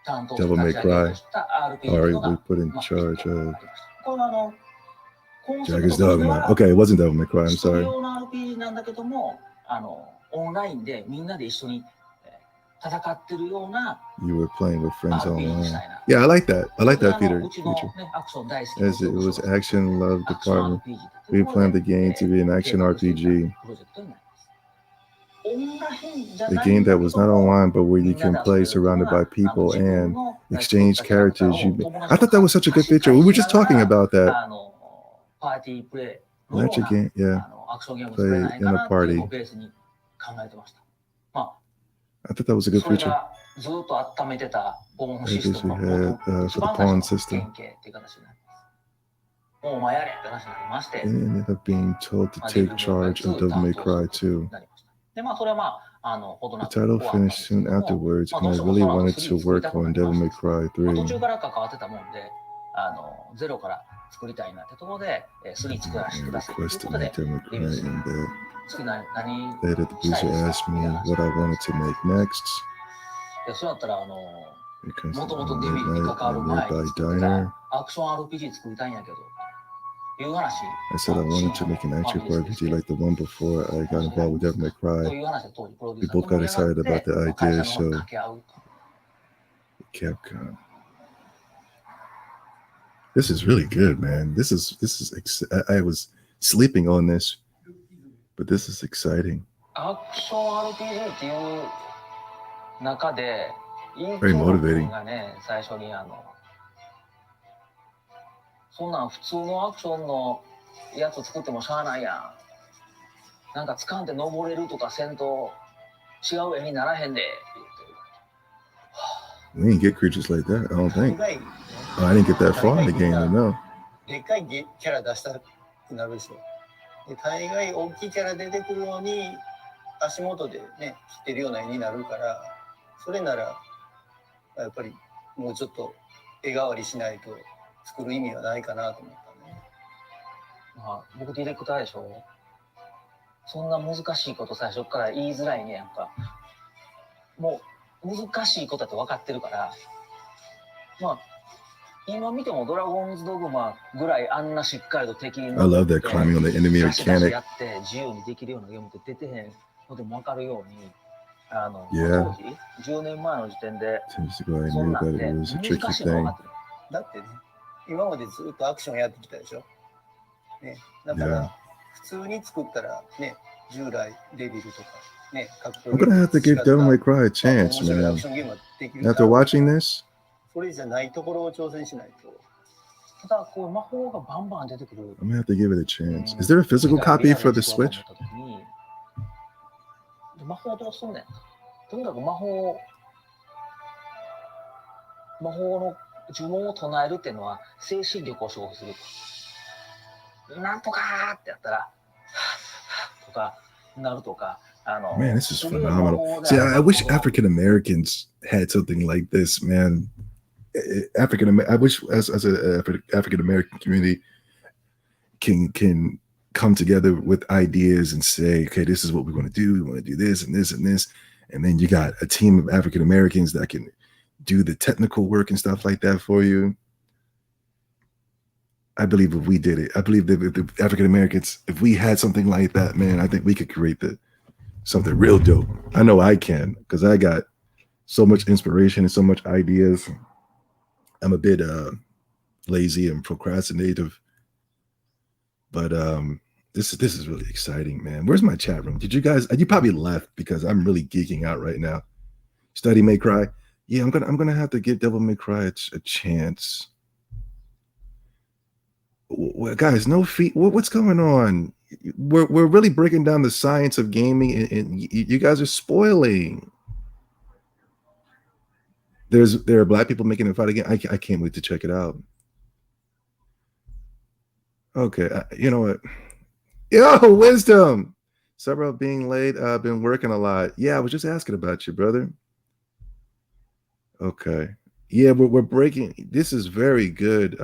担当して立ち上げとした RPG のが、これはJagger's Dogma. Okay, it wasn't Devil May Cry. I'm スト sorry. リオの RPG なんだけどもオンラインでみんなで一緒に戦ってるような You were playing with friends RPG online. したいな。 Yeah, I like that. I like that うち feature. のねアクション大好きな As it was action love アクション department. RPG って We いうところ planned で the game to be an action 計画していた RPG. プロジェクトになります。オンラインじゃ A ない game んだ that け was ど not も online, but where you みんな can で遊べ play る surrounded よ by うな people 自分 and の exchange 作ったキャラク characters. ターを友達 I thought that was such a good と feature. We were just talking about that. パーティープレイのよ That's う a game, な yeah. アクションゲームを作れないかなっていうのをベースに考えてました。ま I thought that was a あ good それ feature. がずっと温めてたボーンシステムの Because we had, 一 for the 番最 pawn 初の system. 原型っていう形になります。もうお前やれって話になりまして、 And ended up being told to まあ take デビルメーカー charge of 2 Devil 担 May 当する Cry ことに 2. なりました。でまあそれはまあほど The なく終わ title ったんです finished けど soon も、 afterwards, まあ and ど I うしても really その wanted 3 to 作り work たくな on りま Devil し May た。 Cry まあ、途 3. 中から関わってたもんで、ゼロから作りたいなってところで、3作らせてくださいという Requested ことで my Dogma レビュー cry する。 in bed. 次何 Later, the したい producer ですか asked ってい me う話 what I wanted to make next. でそうだったら、 Because もともと one デビューに midnight 関わ in る a 前に nearby 作ってた diner, アクション RPG 作りたいんやけど、いう話。 I said I wanted to make an action RPG like the one before I got involved with Devil May と Cry. いう話で当時プロデュ We ーサー both と盛 got り上が excited って about the 会 idea, 社の方に so 掛け合うと。 Capcom. This is really good, man. This is I was sleeping on this, but this is exciting. アクション RPG っていう中で、イン Very チョロ motivating. 君がね、最初にそんなん普通のアクションのやつ作ってもしゃあないやん。なんか掴んで登れるとかせんと違う絵にならへんでって言ってる。 We didn't get creatures like that, I don't 大 think. 概 Oh, I didn't get that far in the game to know. でっかいキャラ出したくなるでしょ。で大概大きいキャラ出てくるのに足元でね切ってるような絵になるから、それならやっぱりもうちょっと絵代わりしないと作る意味はないかなと思ったね。まあ、僕ディレクターでしょ。そんな難しいこと最初から言いづらいねやんか。もう難しいことだと分かってるから、まあ今見てもドラゴンズドグマぐらいあんなしっかりと敵に I love that climbing on the enemy 出し出し mechanic. やって自由にできるようなゲームって出てへんのでも分かるように、Yeah. 当時10年前の時点で Since ago, I そん knew なん that て it was a 難 tricky しいの分 thing. かってる。だってね、今までずっとアクションやってきたでしょ。ね、だから、 Yeah. 普通に作ったらね、従来デビルとかね、格 I'm gonna have to give Devil May Cry a 面 chance, 白いアク man. ションゲームはできるか After ら、 watching this, それじゃないところを挑戦しないと。ただこう魔法がバンバン出てくる。 I'm gonna have to give it a chance. Is there a physical copy for the Switch? 魔法どうすんねん。とにかく魔法の呪文を唱えるっていうのは精神力を消費する。なんとかーってやったらとかなるとか。Man, this is phenomenal. See, I wish African Americans had something like this, man. I wish as a African American community can come together with ideas and say, okay, this is what we want to do. We want to do this and this and this. And then you got a team of African Americans that can do the technical work and stuff like that for you. I believe if we did it, I believe that if the African Americans, if we had something like that, man, I think we could create something real dope. I know I can, because I got so much inspiration and so much ideas. I'm a bit lazy and procrastinative, but this is really exciting, man. Where's my chat room? Did you guys? You probably left because I'm really geeking out right now. Study May Cry. Yeah, I'm gonna have to give Devil May Cry a chance. Well, guys, no feet. What's going on? We're really breaking down the science of gaming, and you guys are spoiling. There are black people making it fight again. I can't wait to check it out. Okay, you know what? Yo, Wisdom. Several being late. I've been working a lot. Yeah, I was just asking about you, brother. Okay. Yeah, we're breaking. This is very good.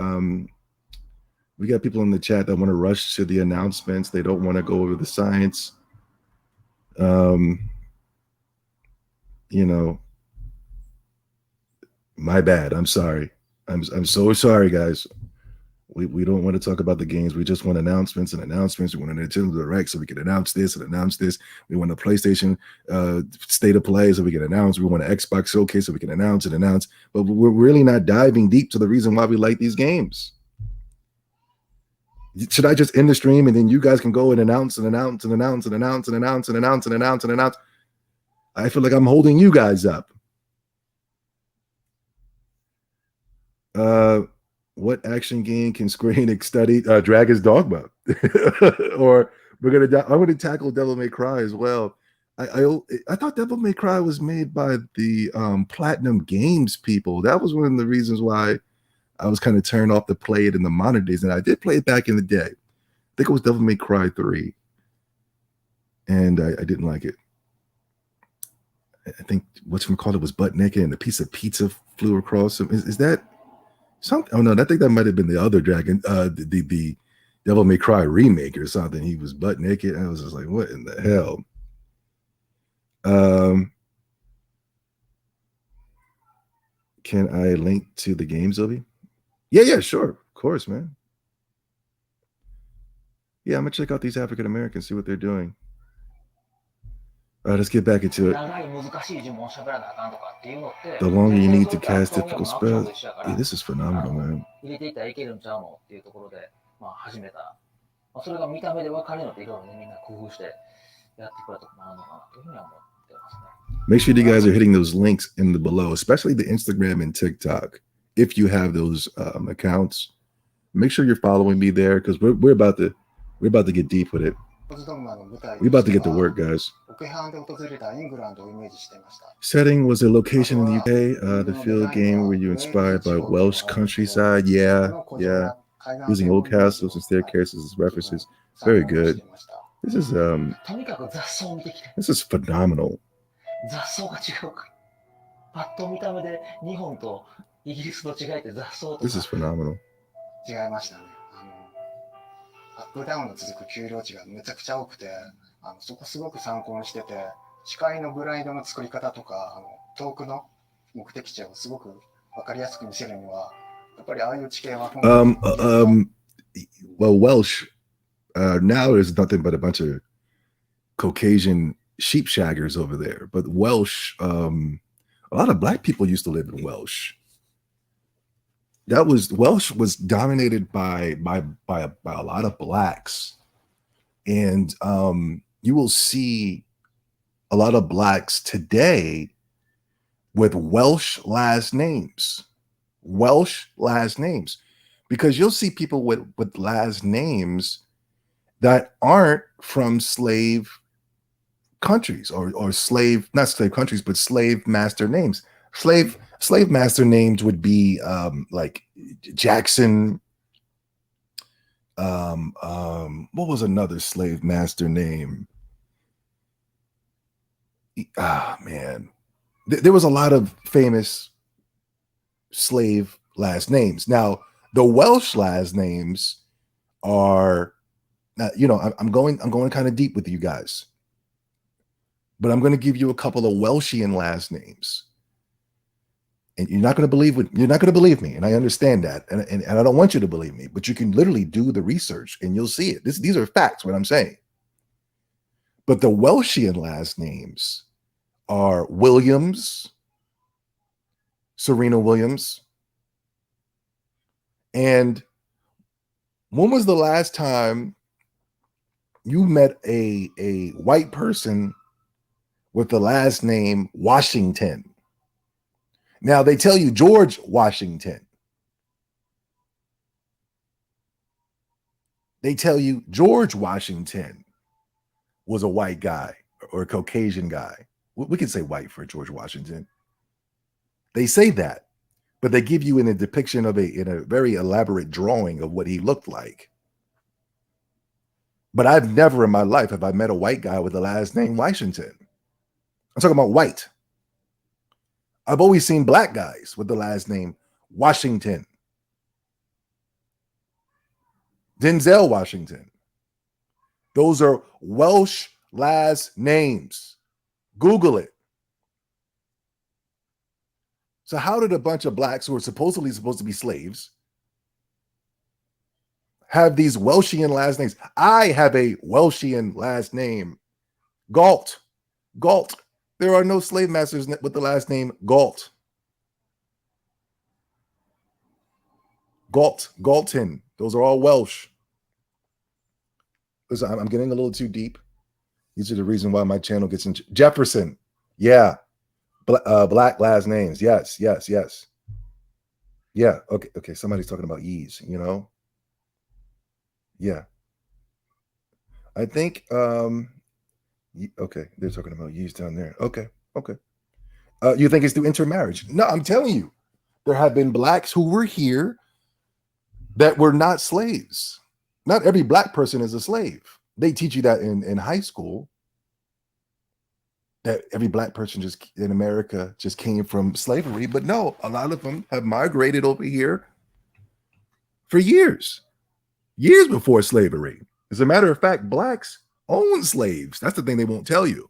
We got people in the chat that want to rush to the announcements. They don't want to go over the science. You know, my bad. I'm sorry. I'm so sorry, guys. We don't want to talk about the games. We just want announcements and announcements. We want a Nintendo Direct so we can announce this and announce this. We want a PlayStation State of Play so we can announce. We want an Xbox Showcase so we can announce and announce. But we're really not diving deep to the reason why we like these games. Should I just end the stream and then you guys can go and announce and announce and announce and announce and announce and announce and announce and announce? I feel like I'm holding you guys up. What action game can Square Enix study Dragon's Dogma? Or I'm gonna tackle Devil May Cry as well. I thought Devil May Cry was made by the Platinum Games people. That was one of the reasons why I was kind of turned off to play it in the modern days, and I did play it back in the day. I think it was Devil May Cry 3, and I didn't like it. I think what's from called it was butt naked, and a piece of pizza flew across him. Is that Something. Oh no, I think that might have been the other dragon. The Devil May Cry remake or something. He was butt naked. I was just like, what in the hell? Can I link to the games, Obi? Yeah, sure. Of course, man. Yeah, I'm gonna check out these African Americans, see what they're doing. All right, let's get back into it. The longer you need to cast difficult spells. Yeah, this is phenomenal, man. 入れていったらいけるんちゃうのっていうところで、始めた。それが見た目で分かるのっていろいろね、みんな工夫してやってくれたところもあるのかなというふうには思ってますね。Make sure you guys are hitting those links in the below, especially the Instagram and TikTok. If you have those accounts, make sure you're following me there because we're about to get deep with it. We about to get to work, guys. Setting was a location in the UK, the field game where you inspired by Welsh countryside. Yeah. Using old castles and staircases as references. Very good. This is phenomenal. 雑草が違うから。パッと見た目で日本とイギリスの違いって雑草とか。This is phenomenal. 違いましたね。アップダウンの続く丘陵地がめちゃくちゃ多くて、そこすごく参考にしてて、視界のグライドの作り方とか、遠くの目的地をすごく分かりやすく見せるには、やっぱりああいう地形は。Well, Welsh, now there's nothing but a bunch of Caucasian sheep shaggers over there, but Welsh, a lot of black people used to live in Welsh. Welsh was dominated by a lot of blacks, and you will see a lot of blacks today with Welsh last names, because you'll see people with last names that aren't from slave countries or slave, not slave countries, but slave master names. Slave master names would be like Jackson. What was another slave master name? Man, there was a lot of famous slave last names. Now the Welsh last names are, I'm going kind of deep with you guys. But I'm going to give you a couple of Welshian last names, and you're not going to believe me, and I understand that, and I don't want you to believe me, but you can literally do the research and you'll see it. These are facts, what I'm saying. But the Welshian last names are Williams, Serena Williams, and when was the last time you met a white person with the last name Washington? Now they tell you George Washington. They tell you George Washington was a white guy or a Caucasian guy. We can say white for George Washington. They say that, but they give you in a depiction of in a very elaborate drawing of what he looked like. But I've never in my life have I met a white guy with the last name Washington. I'm talking about white. I've always seen black guys with the last name Washington. Denzel Washington. Those are Welsh last names. Google it. So how did a bunch of blacks who are supposedly supposed to be slaves have these Welshian last names? I have a Welshian last name, Galt. There are no slave masters with the last name Galt. Galton. Those are all Welsh. Listen, I'm getting a little too deep. These are the reason why my channel gets in. Jefferson. Yeah. Black last names. Yes. Yeah. Okay. Somebody's talking about ease, Yeah. I think, okay. They're talking about ease down there. Okay. You think it's through intermarriage? No, I'm telling you, there have been blacks who were here that were not slaves. Not every black person is a slave. They teach you that in high school, that every black person just in America just came from slavery. But no, a lot of them have migrated over here for years before slavery. As a matter of fact, blacks own slaves. That's the thing they won't tell you.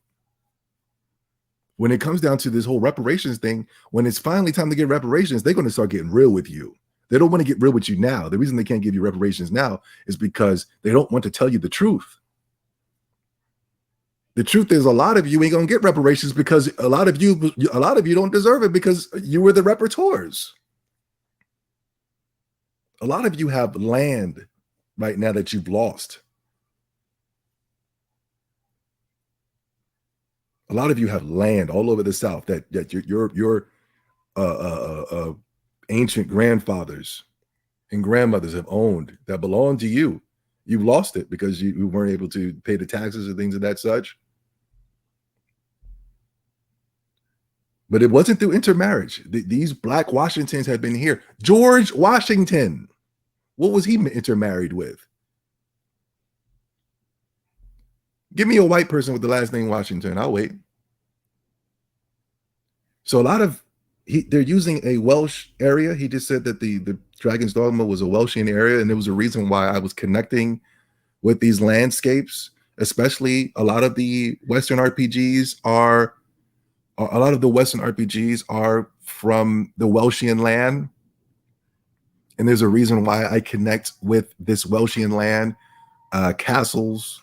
When it comes down to this whole reparations thing, when it's finally time to get reparations, they're going to start getting real with you. They don't want to get real with you now. The reason they can't give you reparations now is because they don't want to tell you the truth. The truth is, a lot of you ain't going to get reparations because a lot of you don't deserve it because you were the reparators. A lot of you have land right now that you've lost. A lot of you have land all over the South that your ancient grandfathers and grandmothers have owned that belonged to you. You've lost it because you weren't able to pay the taxes and things of that such. But it wasn't through intermarriage. These black Washingtons have been here. George Washington, what was he intermarried with? Give me a white person with the last name Washington. I'll wait. So a lot of they're using a Welsh area. He just said that the Dragon's Dogma was a Welshian area, and there was a reason why I was connecting with these landscapes. Especially a lot of the Western RPGs are from the Welshian land, and there's a reason why I connect with this Welshian land, castles,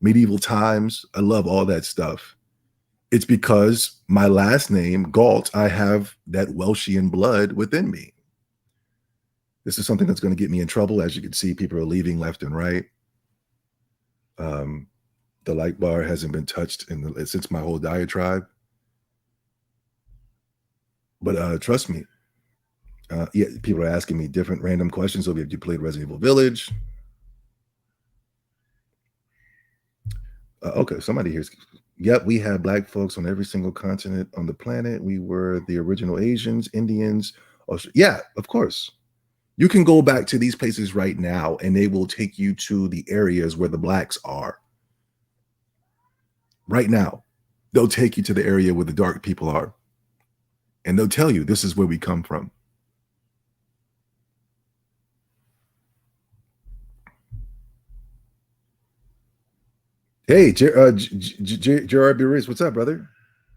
medieval times. I love all that stuff. It's because my last name, Galt, I have that Welshian blood within me. This is something that's going to get me in trouble. As you can see, people are leaving left and right. The like bar hasn't been touched since my whole diatribe. But trust me, yeah, people are asking me different random questions. So have you played Resident Evil Village? Okay, somebody here's. Yep, we had black folks on every single continent on the planet. We were the original Asians, Indians. Yeah, of course. You can go back to these places right now and they will take you to the areas where the blacks are. Right now, they'll take you to the area where the dark people are. And they'll tell you, this is where we come from. Hey, Gerard Burris, what's up, brother?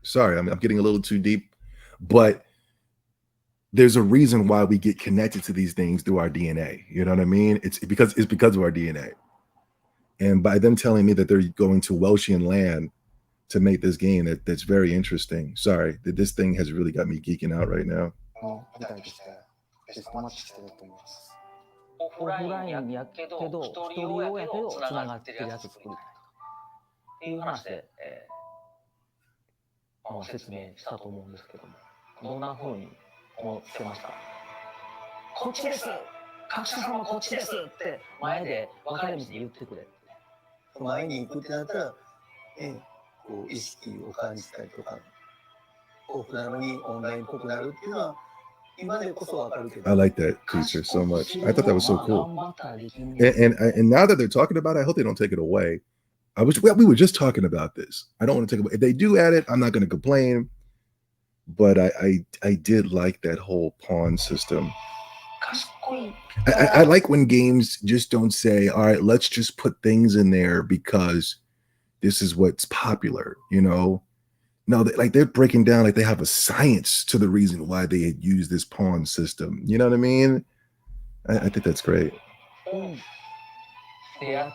Sorry, I'm getting a little too deep, but there's a reason why we get connected to these things through our DNA. You know what I mean? It's because of our DNA. And by them telling me that they're going to Welshian land to make this game, that's very interesting. Sorry, this thing has really got me geeking out right now. オフラインやけど一人用やけどつながってるやつ作りたいっていう話で、説明したと思うんですけども、どんな風に思ってました？こっちです、各社様こっちですって前で分かれ道で言ってくれ。前に行くってなったら、こう意識を感じたりとか、オフなのにオンラインっぽくなるっていうのは。I like that feature so much. I thought that was so cool. And now that they're talking about it, I hope they don't take it away. We were just talking about this. I don't want to take it away. If they do add it, I'm not going to complain. But I did like that whole pawn system. I like when games just don't say, all right, let's just put things in there because this is what's popular, you know? No, they're breaking down like they have a science to the reason why they had used this pawn system. You know what I mean? I think that's great. Yeah,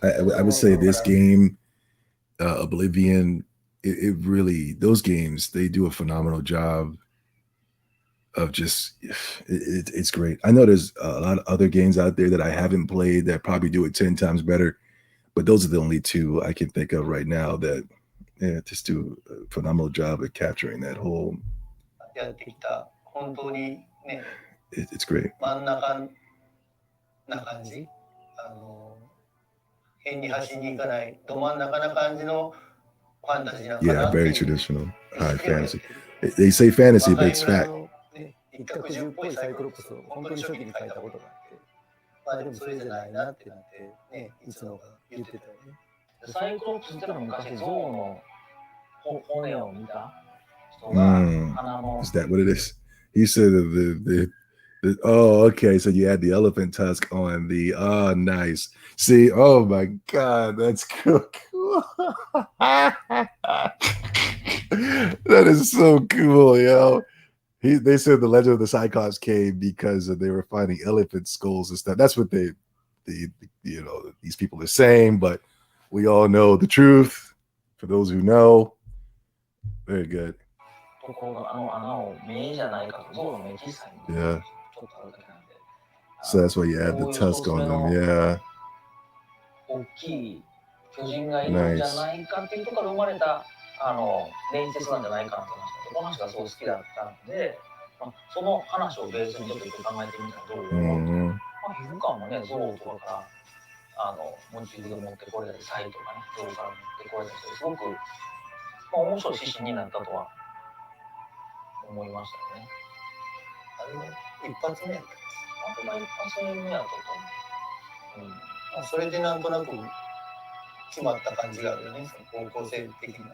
I would say this game, Oblivion, it really, those games, they do a phenomenal job of just it's great. I know there's a lot of other games out there that I haven't played that probably do it 10 times better, but those are the only two I can think of right now that just do a phenomenal job at capturing that whole. やってきた本当にね It's great. 真ん中な感じ変に端に行かないど真ん中な感じのファンタジーなんかな Yeah, っていう very traditional high fantasy. They say fantasy, but it's fact. 一角獣っぽいサイクロプスを本当に初期に書いたことがあってまあでもそれじゃないなってなってねいつのが言ってたよねサイクロプスってのは昔象の骨を見た人が鼻の Is that what it is? He said the oh, okay. So you add the elephant tusk on the oh, nice. See, oh my god, that's cool. That is so cool, yo. They said the legend of the Cyclops came because they were finding elephant skulls and stuff. That's what these people are saying, but we all know the truth. For those who know, very good. Yeah. So that's why you add the tusk on them. Yeah. 大きい巨人がいるんじゃないかっていうところから生まれた伝説なんじゃないかなと思いました。この話がすごい好きだったんで、その話をベースにちょっと考えてみたらどう思う？皮膚感もね、象とかからモチーフで持ってこれたり、サイとかね、象から持ってこれたりして、すごく、面白い指針になったとは思いましたよね。あれ一発目あと一発目やったと思う。それでなんとなく決まった感じがあるよね、方向性的なね。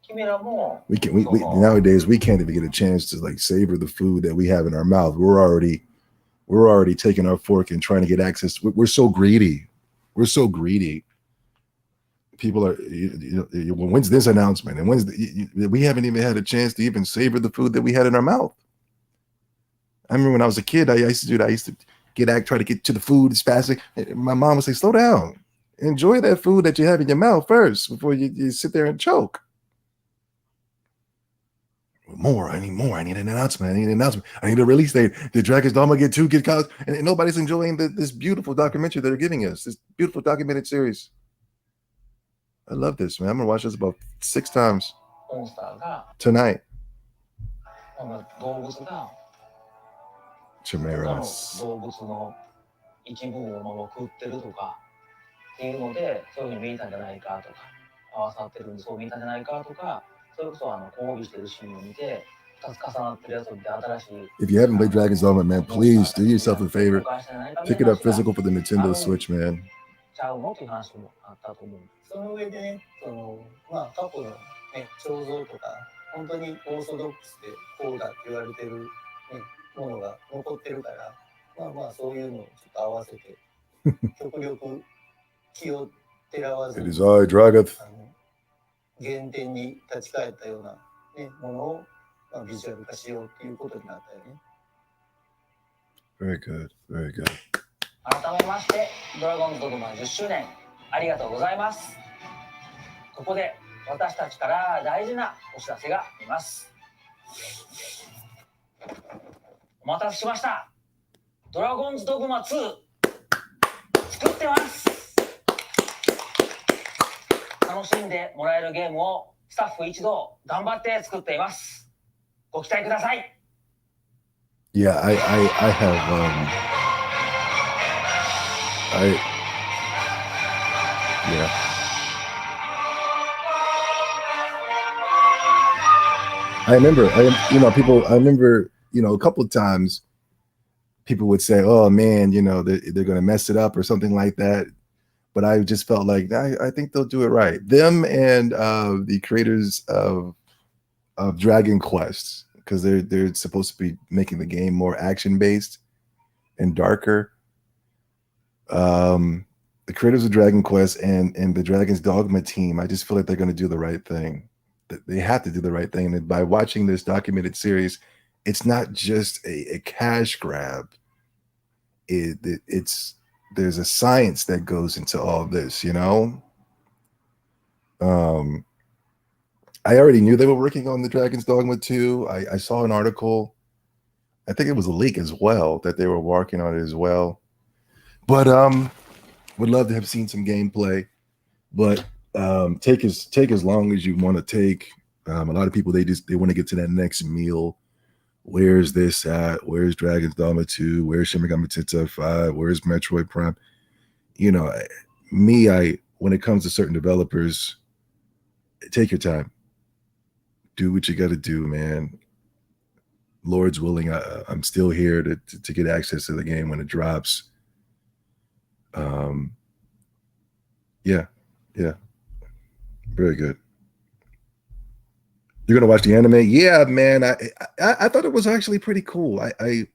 We nowadays we can't even get a chance to like savor the food that we have in our mouth. We're already taking our fork and trying to get access. We're so greedy. We're so greedy. People are. When's this announcement? And we haven't even had a chance to even savor the food that we had in our mouth. I remember when I was a kid, I used to do that. I used to try to get to the food as fast as my mom would say, "Slow down, enjoy that food that you have in your mouth first before you sit there and choke." More. I need more. I need an announcement. I need a release date. Did Dragon's Dogma get 2 cards? And nobody's enjoying this beautiful documentary that they're giving us. This beautiful documented series. I love this, man. I'm gonna watch this about 6 times tonight. Chimeras. 動物の一部を食ってるとかっていうので、そういうふうに見えたんじゃないかとか、合わさってるんでそう見えたんじゃないかとか、それこそ交尾してるシーンを見て、2つ重なってるやつを見て新しい。If you haven't played Dragon's Dogma, man, please do yourself a favor. Pick it up physical for the Nintendo Switch, man. ちゃうのっていう話もあったと思う。その上でね、過去のね、彫像とか、本当にオーソドックスでこうだって言われてるね、ものが残ってるから、そういうのをちょっと合わせて、極力気をてらわずに、原点に立ち返ったような、ね、ものを、ビジュアル化しようっていうことになったよね。Very good, very good. 改めまして、ドラゴンズドグマ10周年ありがとうございます。ここで私たちから大事なお知らせがあります。お待たせしました。ドラゴンズドグマ2作ってます。楽しんでもらえるゲームをスタッフ一同頑張って作っています。ご期待ください。Yeah, I have yeah. I remember, a couple of times people would say, "Oh man, they're going to mess it up or something like that." But I just felt like I think they'll do it right. Them and the creators of Dragon Quest, because they're supposed to be making the game more action based and darker. The creators of Dragon Quest and the Dragon's Dogma team, I just feel like they're going to do the right thing. They have to do the right thing. And by watching this documented series, it's not just a cash grab. There's a science that goes into all of this, I already knew they were working on the Dragon's Dogma 2. I saw an article I think it was a leak as well that they were working on it as well. But would love to have seen some gameplay. But take as long as you want to take. A lot of people they want to get to that next meal. Where's this at? Where's Dragon's Dogma 2? Where's Shin Megami Tensei 5? Where's Metroid Prime? You know, when it comes to certain developers, take your time. Do what you got to do, man. Lord's willing, I'm still here to get access to the game when it drops. Yeah, very good. You're gonna watch the anime? Yeah, man. I thought it was actually pretty cool. I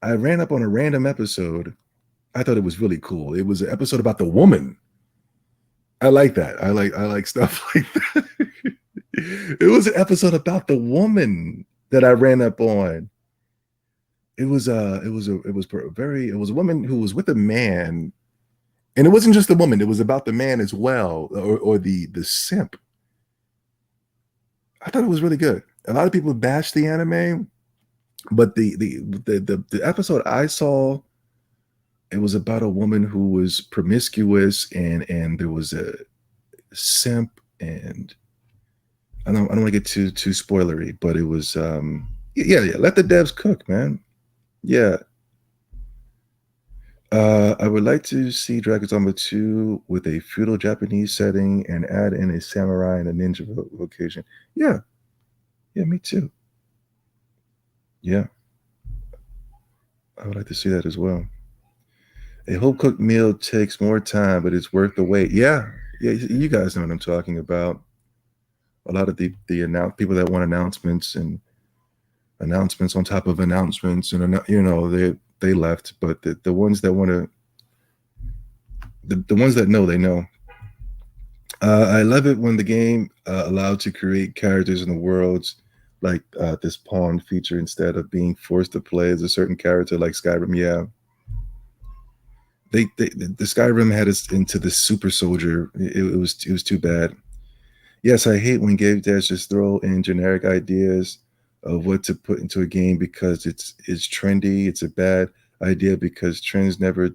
ran up on a random episode. I thought it was really cool. It was an episode about the woman. I like that. I like stuff like that. It was an episode about the woman that I ran up on. It was a woman who was with a man, and it wasn't just the woman. It was about the man as well, or the simp. I thought it was really good. A lot of people bash the anime, but the episode I saw, it was about a woman who was promiscuous, and there was a simp, and I don't want to get too spoilery, but it was yeah. Let the devs cook, man. Yeah. I would like to see Dragon's Dogma 2 with a feudal Japanese setting and add in a samurai and a ninja vocation. Yeah, me too. Yeah, I would like to see that as well. A home cooked meal takes more time, but it's worth the wait. Yeah, you guys know what I'm talking about. A lot of the people that want announcements and announcements on top of announcements, and they left, but the ones that want to, the ones that know, they know. I love it when the game allowed to create characters in the worlds, like this pawn feature, instead of being forced to play as a certain character like Skyrim. Yeah, the Skyrim had us into the super soldier. It was too bad. Yes, I hate when game devs just throw in generic ideas of what to put into a game because it's trendy. It's a bad idea because trends never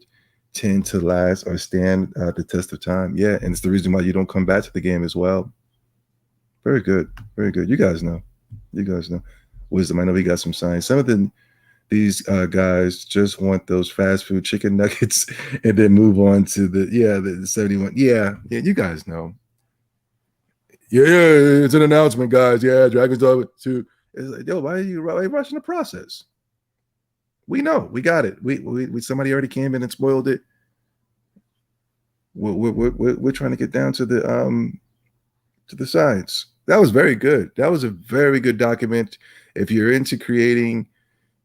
tend to last or stand the test of time. Yeah, and it's the reason why you don't come back to the game as well. Very good, very good. You guys know. Wisdom. I know we got some science. Some of these guys just want those fast food chicken nuggets and then move on to the 71. Yeah, you guys know. Yeah, it's an announcement, guys. Yeah, Dragon's Dogma 2. It's like, yo, why are you rushing the process? We know, we got it. We somebody already came in and spoiled it. We're trying to get down to the science. That was very good. That was a very good document. If you're into creating,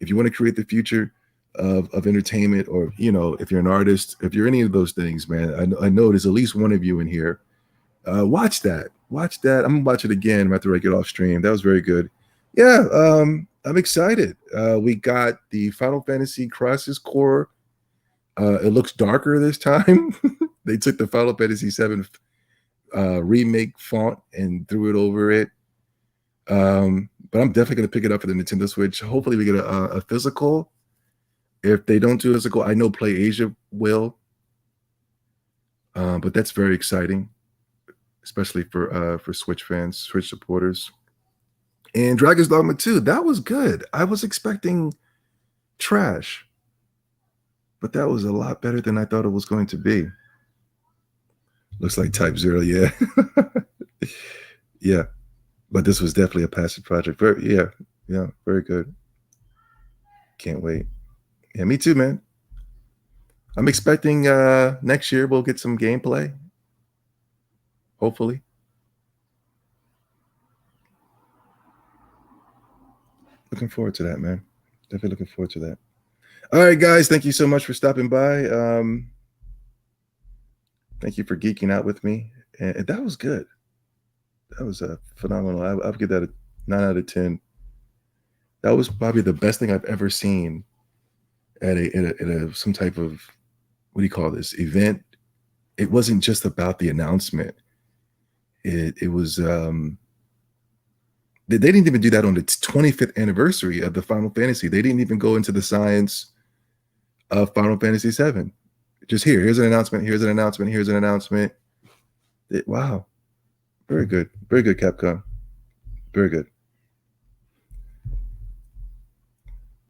if you want to create the future of entertainment, or if you're an artist, if you're any of those things, man, I know there's at least one of you in here. Watch that. I'm gonna watch it again after I get off stream. That was very good. Yeah, I'm excited. We got the Final Fantasy Crisis Core. It looks darker this time. They took the Final Fantasy VII remake font and threw it over it. But I'm definitely gonna pick it up for the Nintendo Switch. Hopefully we get a physical. If they don't do a physical, I know PlayAsia will. But that's very exciting, especially for Switch fans, Switch supporters. And Dragon's Dogma 2, that was good. I was expecting trash, but that was a lot better than I thought it was going to be. Looks like Type 0, yeah. Yeah, but this was definitely a passive project. Yeah, very good. Can't wait. Yeah, me too, man. I'm expecting next year we'll get some gameplay. Hopefully. Looking forward to that, man. Definitely looking forward to that. All right, guys. Thank you so much for stopping by. Thank you for geeking out with me. And that was good. That was phenomenal. I would give that a 9 out of 10. That was probably the best thing I've ever seen at some type of, what do you call this, event. It wasn't just about the announcement. It was They didn't even do that on the 25th anniversary of the Final Fantasy. They didn't even go into the science of Final Fantasy VII. Just here's an announcement, here's an announcement, here's an announcement. Wow. Very good. Very good, Capcom. Very good.